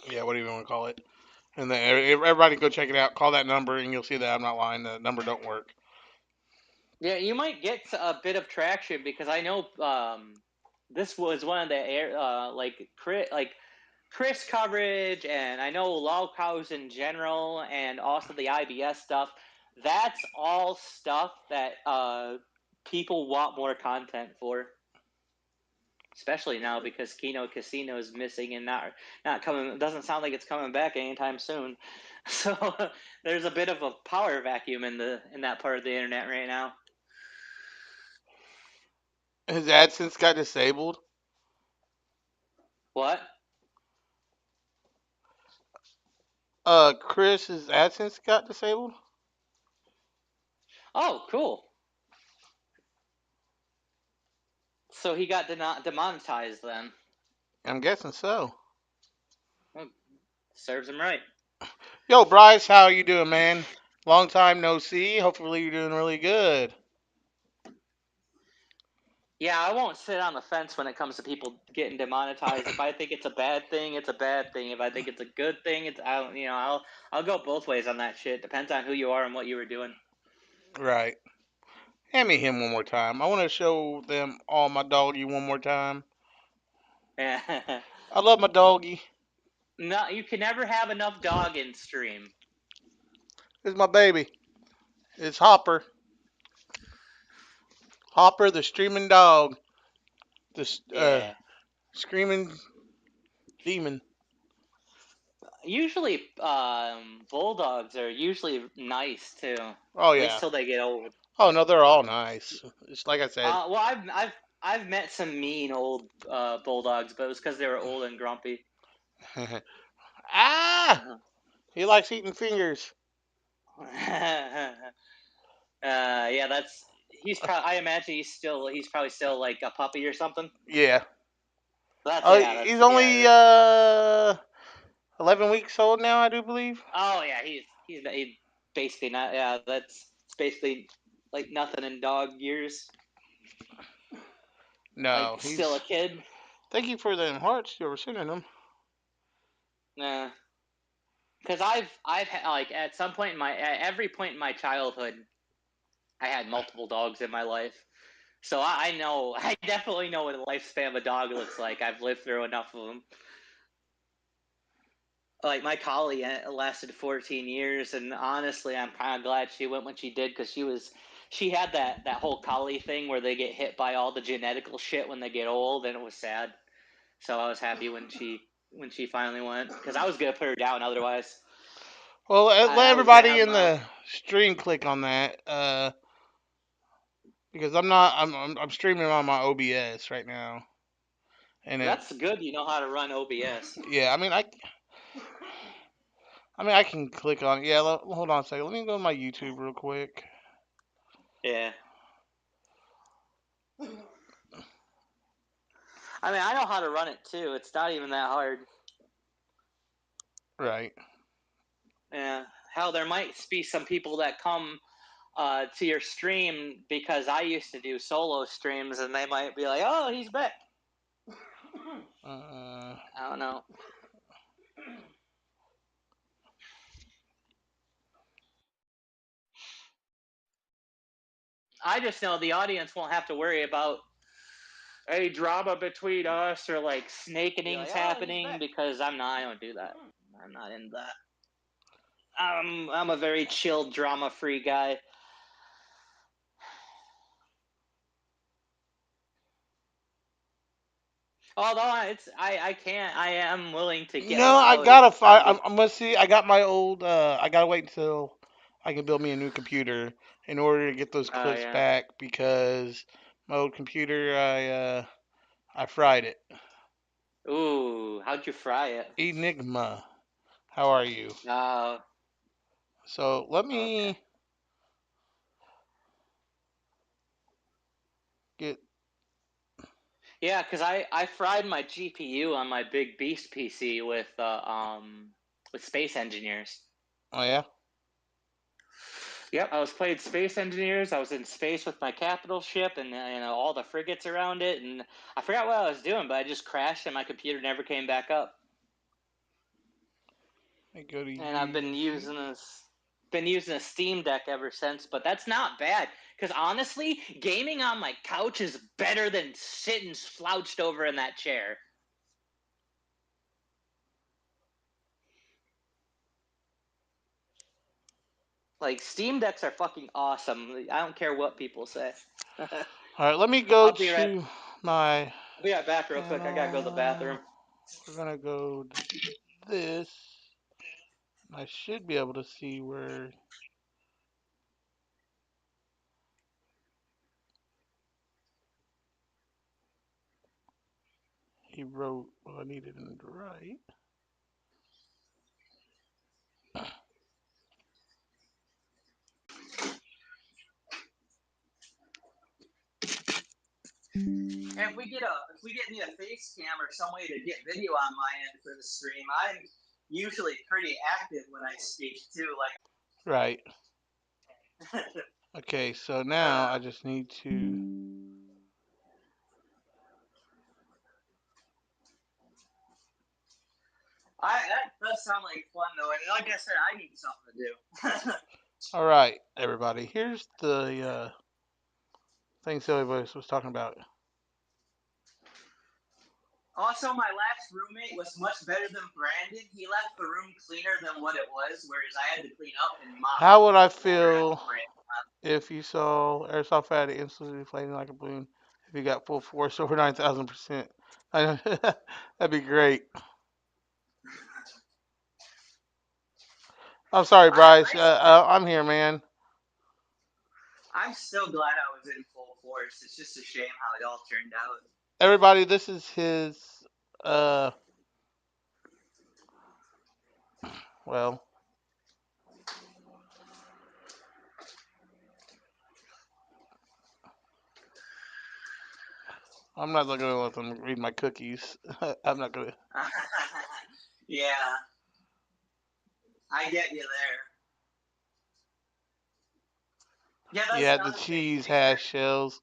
S1: yeah, what do you want to call it? And then everybody go check it out. Call that number, and you'll see that I'm not lying. The number don't work.
S3: Yeah, you might get a bit of traction because I know this was one of the air Chris coverage, and I know log cows in general, and also the IBS stuff. That's all stuff that people want more content for, especially now because Kino Casino is missing and not coming. It doesn't sound like it's coming back anytime soon. So there's a bit of a power vacuum in that part of the internet right now.
S1: His AdSense got disabled.
S3: What?
S1: Chris's AdSense got disabled.
S3: Oh, cool. So he got demonetized then.
S1: I'm guessing so.
S3: Well, serves him right.
S1: Yo, Bryce, how you doing, man? Long time no see. Hopefully you're doing really good.
S3: Yeah, I won't sit on the fence when it comes to people getting demonetized. If I think it's a bad thing, it's a bad thing. If I think it's a good thing, I'll go both ways on that shit. Depends on who you are and what you were doing.
S1: Right. Hand me him one more time. I want to show them all my doggy one more time.
S3: Yeah.
S1: I love my doggy.
S3: No, you can never have enough dog in stream.
S1: It's my baby. It's Hopper. Hopper, the streaming dog. The
S3: Yeah.
S1: screaming demon.
S3: Usually, bulldogs are usually nice too.
S1: Oh
S3: At least
S1: yeah.
S3: till they get old.
S1: Oh no, they're all nice. It's like I said.
S3: Well, I've met some mean old bulldogs, but it was because they were old and grumpy.
S1: Ah! He likes eating fingers.
S3: Yeah, he's probably. I imagine he's probably still like a puppy or something.
S1: Yeah.
S3: That's
S1: Oh,
S3: yeah,
S1: he's
S3: that's
S1: only
S3: yeah.
S1: 11 weeks old now, I do believe.
S3: Oh yeah, he's basically not. Yeah, it's basically like nothing in dog years. Like
S1: No,
S3: still a
S1: he's.
S3: kid.
S1: Thank you for the hearts you were sending him.
S3: Nah, because like at some point at every point in my childhood, I had multiple dogs in my life. So I know, I definitely know what a lifespan of a dog looks like. I've lived through enough of them. Like my collie lasted 14 years, and honestly, I'm kind of glad she went when she did because she had that whole collie thing where they get hit by all the genetical shit when they get old, and it was sad. So I was happy when she finally went because I was gonna put her down otherwise.
S1: Well, let
S3: I was gonna
S1: everybody
S3: have
S1: in
S3: my
S1: the stream click on that because I'm not. I'm streaming on my OBS right now, and it.
S3: That's good. You know how to run OBS.
S1: Yeah, I can click on it. Yeah, hold on a second. Let me go to my YouTube real quick.
S3: Yeah. I mean, I know how to run it too. It's not even that hard.
S1: Right.
S3: Yeah. Hell, there might be some people that come to your stream because I used to do solo streams, and they might be like, "Oh, he's back."
S1: Uh,
S3: I don't know. I just know the audience won't have to worry about any drama between us or like snakenings
S4: You're like, oh, he's
S3: happening
S4: back.
S3: because I don't do that. I'm not into that. I'm a very chill, drama-free guy. Although I can't. I am willing to get
S1: No, I
S3: loud if
S1: gotta find.
S3: somebody.
S1: I'm gonna see. I got my old. I gotta wait until I can build me a new computer in order to get those
S3: Oh
S1: clips
S3: yeah.
S1: back because my old computer, I fried it.
S3: Ooh, how'd you fry it?
S1: Enigma. How are you?
S3: Oh,
S1: So let
S3: okay.
S1: me get.
S3: Yeah, because I fried my GPU on my big beast PC with Space Engineers.
S1: Oh yeah.
S3: Yep, I was playing Space Engineers. I was in space with my capital ship and all the frigates around it, and I forgot what I was doing, but I just crashed and my computer never came back up.
S1: I go to
S3: And I've
S1: YouTube.
S3: been using a Steam Deck ever since, but that's not bad because honestly, gaming on my couch is better than sitting slouched over in that chair. Like Steam Decks are fucking awesome. I don't care what people say.
S1: All right, let me go
S3: I'll be right.
S1: to my
S3: I'll be right back real quick. I gotta go to the bathroom.
S1: channel. We're gonna go to this. I should be able to see where he wrote what I needed him to write.
S3: And if we get me a face cam or some way to get video on my end for the stream, I'm usually pretty active when I speak too.
S1: Right.
S3: Like,
S1: Okay, so now I just need to.
S3: that does sound like fun though, and like I said, I need something to do.
S1: All right, everybody. Here's the things that everybody was talking about.
S3: Also, my last roommate was much better than Brandon. He left the room cleaner than what it was, whereas I had to clean up and mop
S1: How would I
S3: before
S1: feel
S3: Brandon.
S1: if you saw airsoft at instantly inflating like a balloon if you got full force over 9,000%? That'd be great. I'm sorry, Bryce.
S3: I
S1: I'm here, man.
S3: I'm still glad I was in full force. It's just a shame how it all turned out.
S1: Everybody, this is his. Uh, well, I'm not gonna let them read my cookies. I'm not gonna.
S3: Yeah, I get you there. Yeah, that's
S1: Yeah, the
S3: another thing.
S1: cheese hash shells.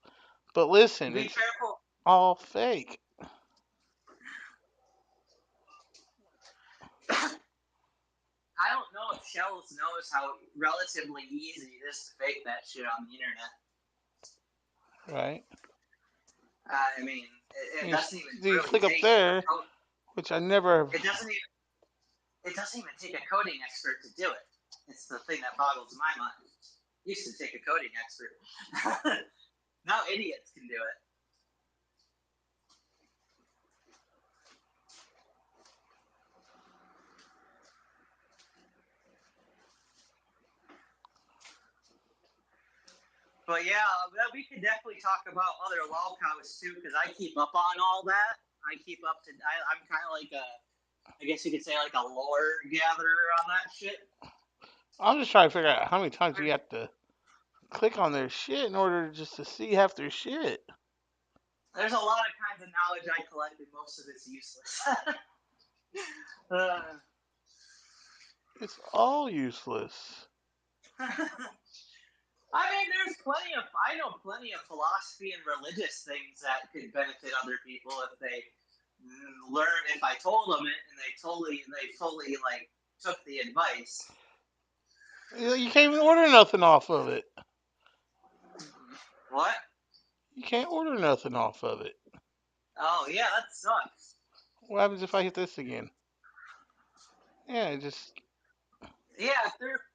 S1: But listen,
S3: Be
S1: it's
S3: careful.
S1: all fake.
S3: I don't know if Shells knows how relatively easy it is to fake that shit on the internet.
S1: Right?
S3: I mean, it
S1: You,
S3: doesn't even
S1: you
S3: really
S1: click up
S3: take a
S1: there,
S3: code.
S1: which I never.
S3: It doesn't even. It doesn't even take a coding expert to do it. It's the thing that boggles my mind. It used to take a coding expert. Now idiots can do it. But yeah, we could definitely talk about other lolcows too, because I keep up on all that. I keep up to. I'm kind of like a. I guess you could say like a lore gatherer on that shit.
S1: I'm just trying to figure out how many times you have to click on their shit in order just to see half their shit.
S3: There's a lot of kinds of knowledge I collect, and most of it's useless. uh,
S1: It's all useless.
S3: I mean, there's plenty of. I know plenty of philosophy and religious things that could benefit other people if they learn. If I told them it, and they fully like took the advice.
S1: You can't even order nothing off of it.
S3: What?
S1: You can't order nothing off of it.
S3: Oh yeah, that sucks.
S1: What happens if I hit this again? Yeah, it just
S3: Yeah,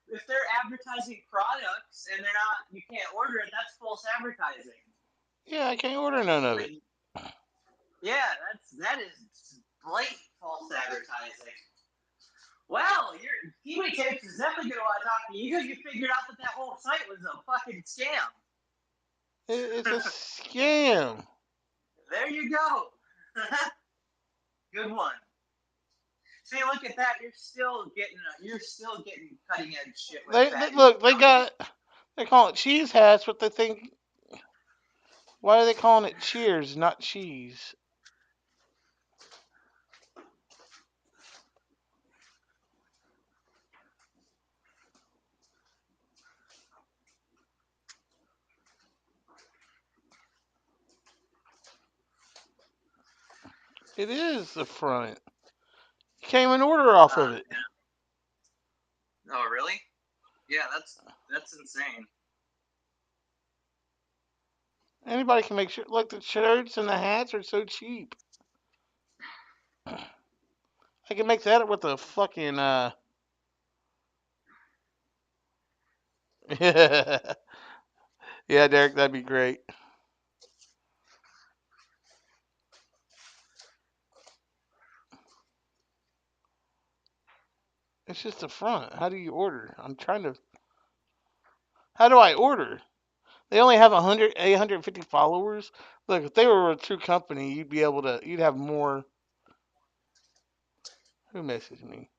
S3: if they're advertising products and they're not, you can't order it. That's false advertising.
S1: yeah, I can't order none of it.
S3: Like, yeah, that is blatant false advertising. Well, your Kiwi Tapes is definitely gonna want to talk to you. You figured out that that whole site was a fucking scam.
S1: It's a scam.
S3: There you go. Good one. See, look at that. You're still getting cutting edge shit with
S1: They
S3: that.
S1: look. They call it cheese hats, but they think why are they calling it Cheers, not cheese? It is the front. You can't even order off of it.
S3: Yeah. Oh, really? Yeah, that's insane.
S1: Anybody can make sure. Look, the shirts and the hats are so cheap. I can make that with a fucking yeah, Derek, that'd be great. It's just the front. How do you order? I'm trying to. How do I order? They only have 100, 850 followers. Look, if they were a true company, you'd be able to. You'd have more. Who messaged me?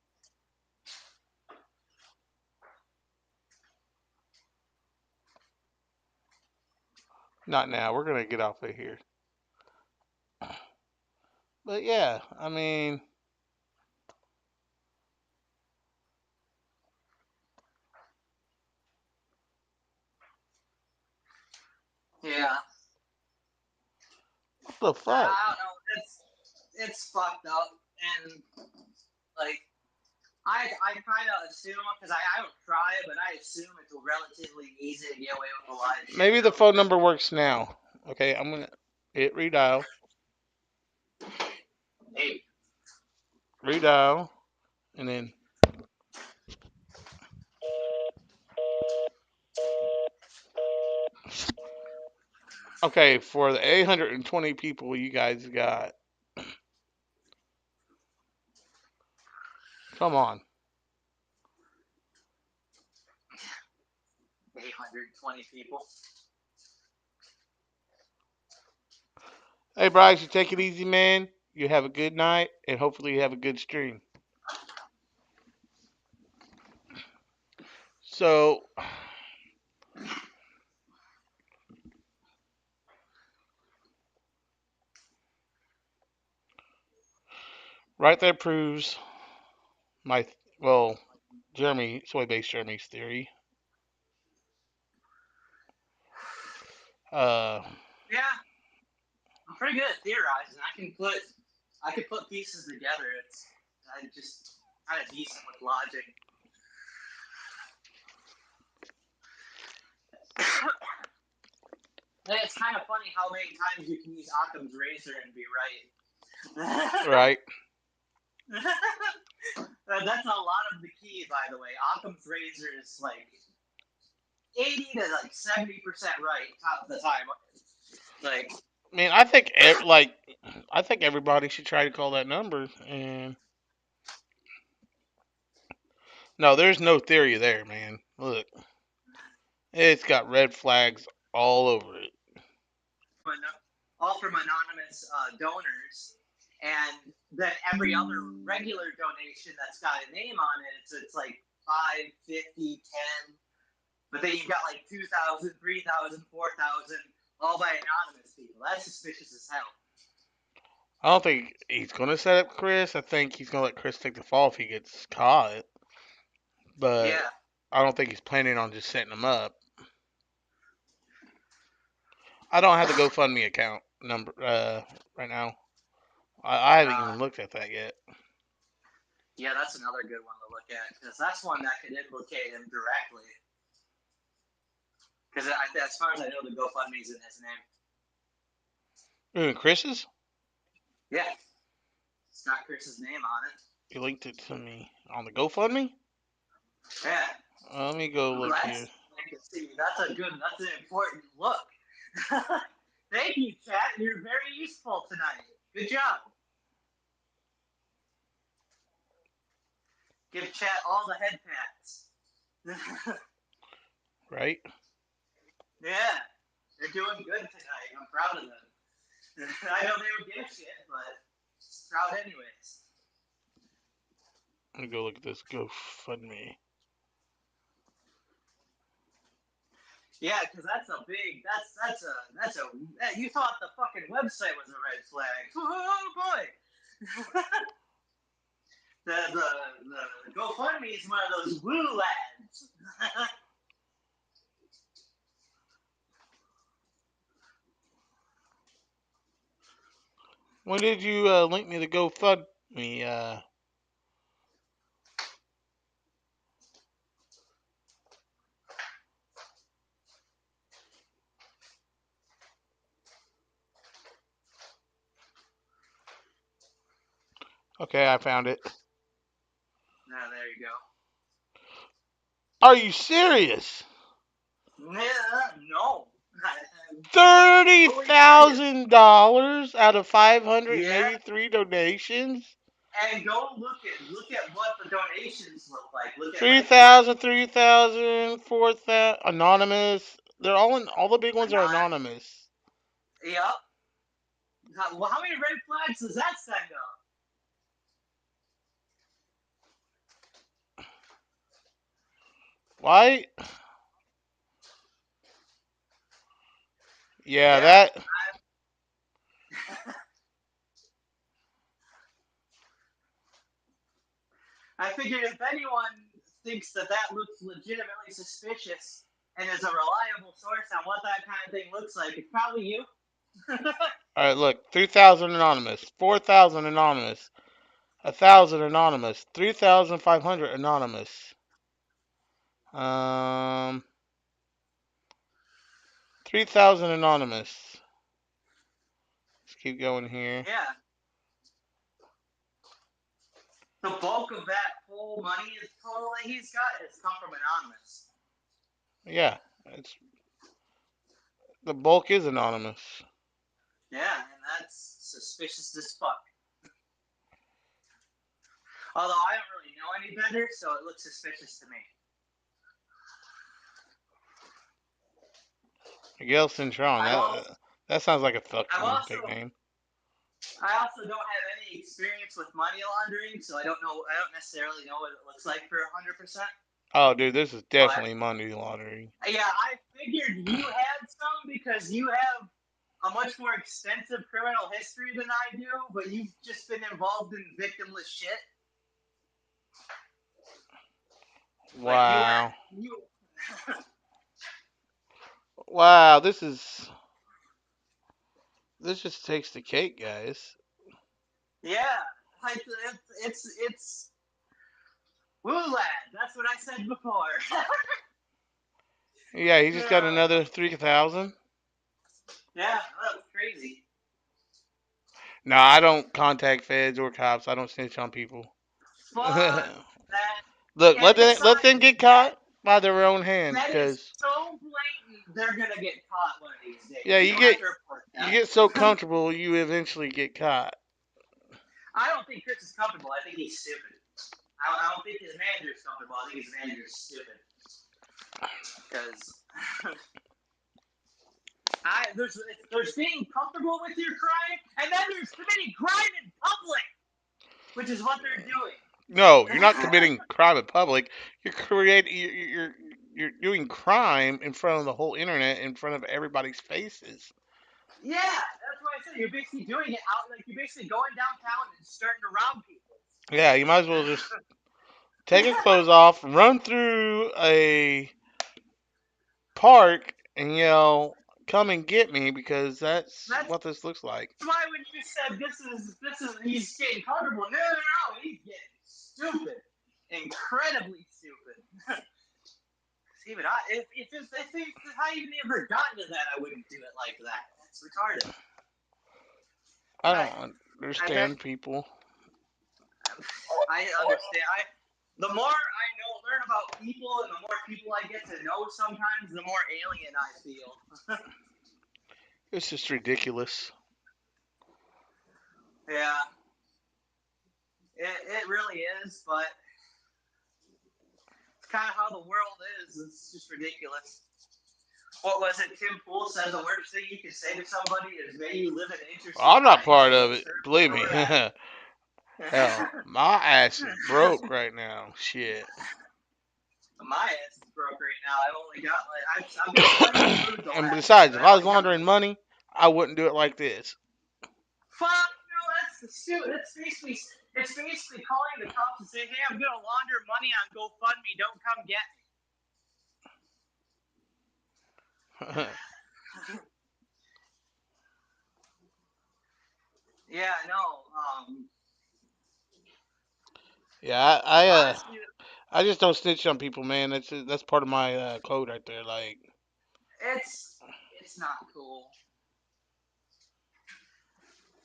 S1: Not now. We're gonna get off of here. But yeah, I mean,
S3: Yeah.
S1: what the fuck?
S3: I don't know. It's fucked up, and like I kind of assume because I don't try it, but I assume it's relatively easy to get away with a lot of shit
S1: Maybe the
S3: though.
S1: phone number works now. Okay, I'm gonna hit redial.
S3: Hey,
S1: Redial, and then okay for the 820 people you guys got. Come on.
S3: 820 people.
S1: Hey Bryce, you take it easy, man. You have a good night, and hopefully you have a good stream. So, right there proves my well, Jeremy, soy based Jeremy's theory. Uh,
S3: Yeah, I'm pretty good at theorizing. I can put pieces together. I just kind of decent with logic. And it's kind of funny how many times you can use Occam's razor and be right.
S1: right.
S3: That's a lot of the key, by the way. Occam's razor is like 80 to like 70% right top of the time. Like,
S1: I mean, I think everybody should try to call that number. And no, there's no theory there, man. Look, it's got red flags all over it.
S3: all from anonymous donors, and then every other regular donation that's got a name on it, it's like 5, 50, 10. But then you've got like 2,000, 3,000, 4,000, all by anonymous people. That's suspicious as hell.
S1: I don't think he's gonna set up Chris. I think he's gonna let Chris take the fall if he gets caught. But
S3: Yeah.
S1: I don't think he's planning on just setting him up. I don't have the GoFundMe account number right now. I haven't
S3: Uh,
S1: even looked at that yet.
S3: yeah, that's another good one to look at because that's one that could implicate him directly. Because as far as I know, the GoFundMe's in his name.
S1: Ooh, Chris's?
S3: Yeah, it's got Chris's name on it.
S1: You linked it to me on the GoFundMe?
S3: Yeah.
S1: Let me go
S3: Well,
S1: look here.
S3: I can see. That's an important look. Thank you, chat. You're very useful tonight. Good job. Give chat all the head pats.
S1: Right?
S3: Yeah, they're doing good tonight. I'm proud of them. I know they would give a shit, but proud anyways.
S1: Let me go look at this GoFundMe.
S3: Yeah, because that's a big. That's a. You thought the fucking website was a red flag. Oh boy. The GoFundMe is one of those woo lads.
S1: When did you link me the GoFundMe? Okay, I found it.
S3: Now there you go.
S1: Are you serious?
S3: No.
S1: $30,000 out of
S3: Yeah,
S1: 583 donations.
S3: and go look at what the donations look like. Look at like what
S1: 3,000, 3,000, 4,000, anonymous. They're all the big ones are
S3: not.
S1: anonymous.
S3: Yep. Well, how many red flags does that send up?
S1: Why? Yeah,
S3: Yeah.
S1: that.
S3: I figured if anyone thinks that looks legitimately suspicious and is a reliable source on what that kind of thing looks like, it's probably you.
S1: All right, look, 3,000 anonymous, 4,000 anonymous, 1,000 anonymous, 3,500 anonymous. Um, 3,000 anonymous. Let's keep going here.
S3: Yeah. The bulk of that whole money is total that he's got has come from anonymous.
S1: Yeah, it's the bulk is anonymous.
S3: Yeah, and that's suspicious as fuck. Although I don't really know any better, so it looks suspicious to me.
S1: Miguel Cintron.
S3: I've also,
S1: That sounds like a
S3: I've
S1: fucking
S3: also,
S1: fake name.
S3: I also don't have any experience with money laundering, so I don't know. I don't necessarily know what it looks like for 100%.
S1: Oh, dude, this is
S3: But
S1: definitely money laundering.
S3: yeah, I figured you had some because you have a much more extensive criminal history than I do, but you've just been involved in victimless shit. Like you weren't
S1: Wow.
S3: you.
S1: Wow, this just takes the cake, guys.
S3: Yeah, like it's woo lad. That's what I said before.
S1: Yeah, he just got
S3: Yeah,
S1: another 3,000.
S3: yeah, that was crazy.
S1: No, I don't contact feds or cops. I don't snitch on people.
S3: Fuck
S1: Look,
S3: that.
S1: let
S3: And
S1: them
S3: besides
S1: get
S3: that,
S1: caught by their own hands,
S3: that is
S1: cause
S3: so blatant. They're gonna get caught one of these days.
S1: yeah,
S3: You don't have to report
S1: you get so
S3: them.
S1: comfortable, you eventually get caught.
S3: I don't think Chris is comfortable. I think he's stupid. I don't think his manager's comfortable. I think his manager's stupid. Because there's being comfortable with your crime, and then there's committing crime in public, which is what they're doing.
S1: No, you're not committing crime in public. You're creating. You're doing crime in front of the whole internet, in front of everybody's faces.
S3: Yeah, that's what I said. You're basically doing it out, like you're basically going downtown and starting to rob people.
S1: Yeah, you might as well just take your clothes off, run through a park, and yell, "Come and get me!" Because that's
S3: That's
S1: what this looks like.
S3: why when you said this is he's getting comfortable. No, he's getting stupid, incredibly stupid. Even if I even ever gotten to that, I wouldn't do it like that. That's retarded.
S1: I
S3: Right.
S1: don't.
S3: I bet
S1: understand people.
S3: I understand. The more I learn about people, and the more people I get to know, sometimes the more alien I feel.
S1: It's just ridiculous.
S3: Yeah, it really is, but it's kind of how the world is. It's just ridiculous. What was it? Tim Pool said the worst thing you can say to somebody is, "May you live in interesting
S1: I'm not
S3: times."
S1: part of it. Believe me. Hell, my ass is broke right now. Shit.
S3: My ass is broke right now. I've only got I've got plenty of food to
S1: And
S3: last me,
S1: besides,
S3: but
S1: if
S3: I
S1: I was
S3: only got
S1: laundering money, I wouldn't do it like this.
S3: fuck no. That's the stupid. It's basically calling the cops and saying, "Hey, I'm gonna launder money on GoFundMe. Don't come get me." Yeah, no.
S1: Yeah,
S3: Honestly,
S1: I just don't snitch on people, man. That's part of my code right there. Like,
S3: it's not cool.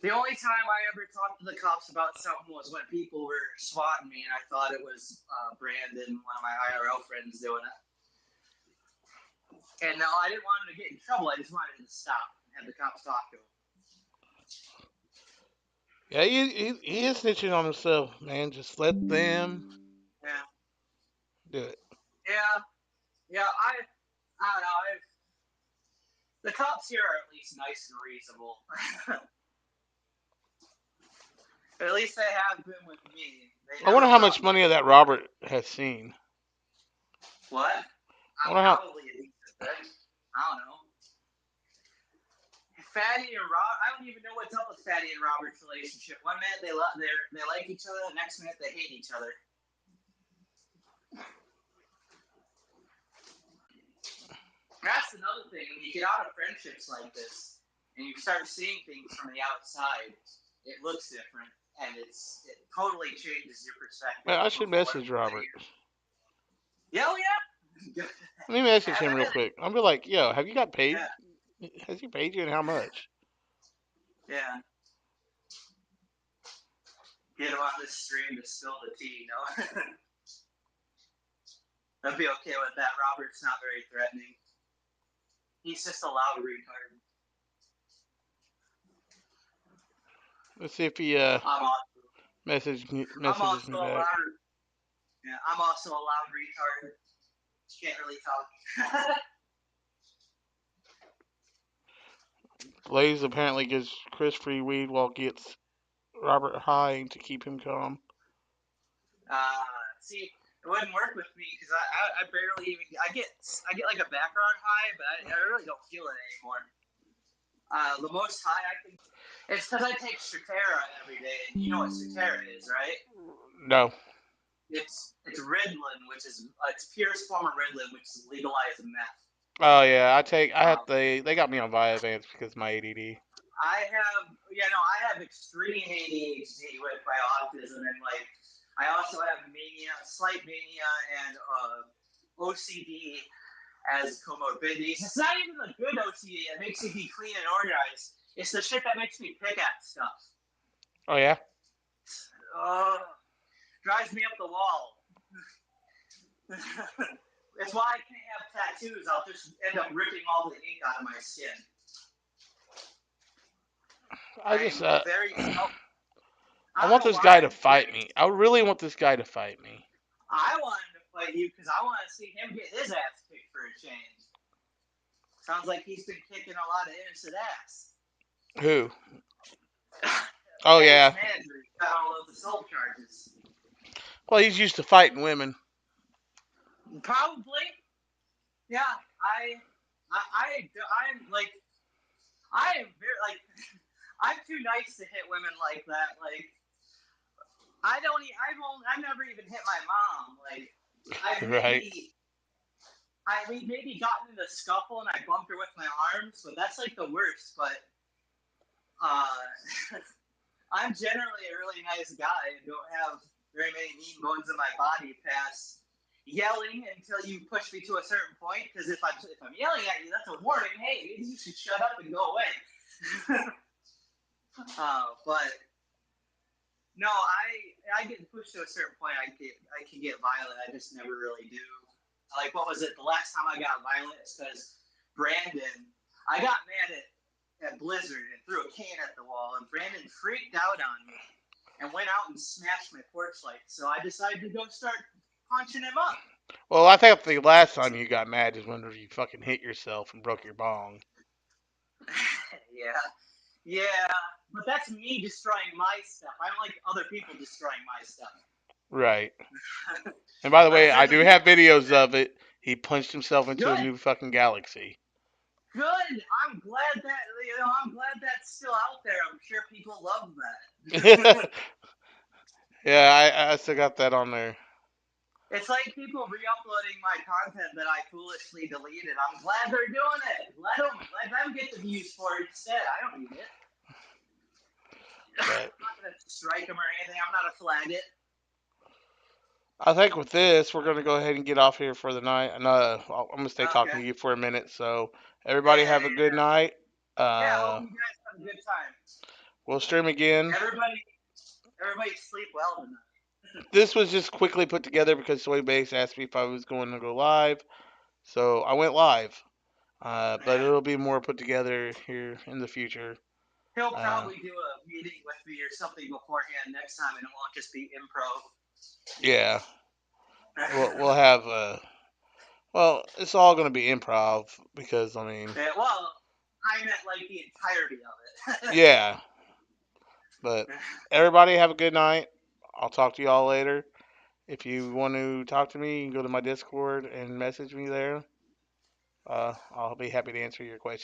S3: The only time I ever talked to the cops about something was when people were swatting me, and I thought it was Brandon, one of my IRL friends, doing it. And no, I didn't want him to get in trouble. I just wanted him to stop and have the cops talk to him.
S1: yeah, he is snitching on himself, man. Just let them
S3: Yeah,
S1: do it.
S3: yeah, yeah. I don't know. The cops here are at least nice and reasonable. At least they have been with me. They
S1: I
S3: never
S1: wonder how
S3: brought
S1: much
S3: me
S1: money of that
S3: anywhere.
S1: Robert has seen.
S3: What?
S1: I wonder how.
S3: Probably a decent bit. I don't know. Fatty and Rob, I don't even know what's up with Fatty and Robert's relationship. One minute they like each other, the next minute they hate each other. That's another thing. When you get out of friendships like this, and you start seeing things from the outside, it looks different, and it totally changes your perspective
S1: Man, I
S3: of
S1: should
S3: what
S1: message Robert.
S3: Yeah, oh yeah.
S1: Let me message
S3: Have
S1: him
S3: at
S1: real
S3: it.
S1: quick. I'll be like, yo, have you got paid?
S3: Yeah,
S1: Has he paid you and how much?
S3: yeah. Get him on this stream to spill the tea, you know? I'd be okay with that. Robert's not very threatening. He's just a loud retard.
S1: Let's see if he
S3: I'm also, I'm
S1: messages
S3: also
S1: me
S3: a
S1: back.
S3: loud. Yeah, I'm also a loud retard. Can't really talk.
S1: Blaze apparently gives Chris free weed while gets Robert high to keep him calm.
S3: See, it wouldn't work with me because I barely even I get like a background high, but I really don't feel it anymore. The most high I can. It's because I take Stratera every day, and you know what Stratera is, right?
S1: No.
S3: It's Ritalin, which is its purest form of Ritalin, which is legalized in meth.
S1: Oh yeah, I have
S3: Um,
S1: they got me on Vyvanse because of my ADD.
S3: I have extreme ADHD with my autism, and like I also have mania, slight mania, and OCD as comorbidities. It's not even the good OCD that makes you be clean and organized. It's the shit that makes me pick at stuff.
S1: Oh yeah.
S3: Drives me up the wall. That's why I can't have tattoos. I'll just end up ripping all the ink out of my skin.
S1: I just
S3: Very.
S1: I want this guy to fight me. I really want this guy to fight me.
S3: I want him to fight you because I want to see him get his ass kicked for a change. Sounds like he's been kicking a lot of innocent ass.
S1: Who? Oh yeah.
S3: Manager got all those assault charges.
S1: Well, he's used to fighting women.
S3: Probably. Yeah. I'm like I am very like I'm too nice to hit women like that. Like I've never even hit my mom. Like
S1: Right.
S3: we maybe gotten in a scuffle and I bumped her with my arms, but that's like the worst. But I'm generally a really nice guy and don't have very many mean bones in my body past yelling until you push me to a certain point. Because if I'm yelling at you, that's a warning. Hey, maybe you should shut up and go away. But No, I get pushed to a certain point. I can get violent. I just never really do. Like what was it? The last time I got violent is because Brandon. I got mad at Blizzard and threw a can at the wall, and Brandon freaked out on me and went out and smashed my porch light. So I decided to go start punching him up.
S1: Well, I think the last time you got mad is when you fucking hit yourself and broke your bong.
S3: Yeah, yeah, but that's me destroying my stuff. I don't like other people destroying my stuff.
S1: Right. And by the
S3: Like
S1: way, I do
S3: certain
S1: have
S3: people do
S1: videos
S3: that.
S1: of it. He punched himself into a
S3: Good,
S1: new fucking galaxy.
S3: good. I'm glad that's still out there. I'm sure people love
S1: Yeah,
S3: that.
S1: I still got that on there.
S3: It's like people re-uploading my content that I foolishly deleted. I'm glad they're doing it. Let them get the views for it instead. I don't need it.
S1: But
S3: I'm not gonna strike them or anything. I'm not a flag it.
S1: I think with this, we're gonna go ahead and get off here for the night. And I'm gonna stay talking
S3: Okay.
S1: to you for a minute. So everybody
S3: Yeah,
S1: have a good
S3: yeah,
S1: night.
S3: yeah. I hope
S1: Uh,
S3: you guys have a good time.
S1: we'll stream again.
S3: Everybody sleep well tonight.
S1: This was just quickly put together because Soy Base asked me if I was going to go live, so I went live. But
S3: Yeah.
S1: it'll be more put together here in the future.
S3: He'll
S1: Uh,
S3: probably do a meeting with me or something beforehand next time, and it won't just be improv.
S1: yeah, we'll have well, it's all gonna be improv because I mean,
S3: Yeah, well, I meant like the entirety of it.
S1: yeah. But everybody have a good night. I'll talk to y'all later. If you want to talk to me, you can go to my Discord and message me there. I'll be happy to answer your questions.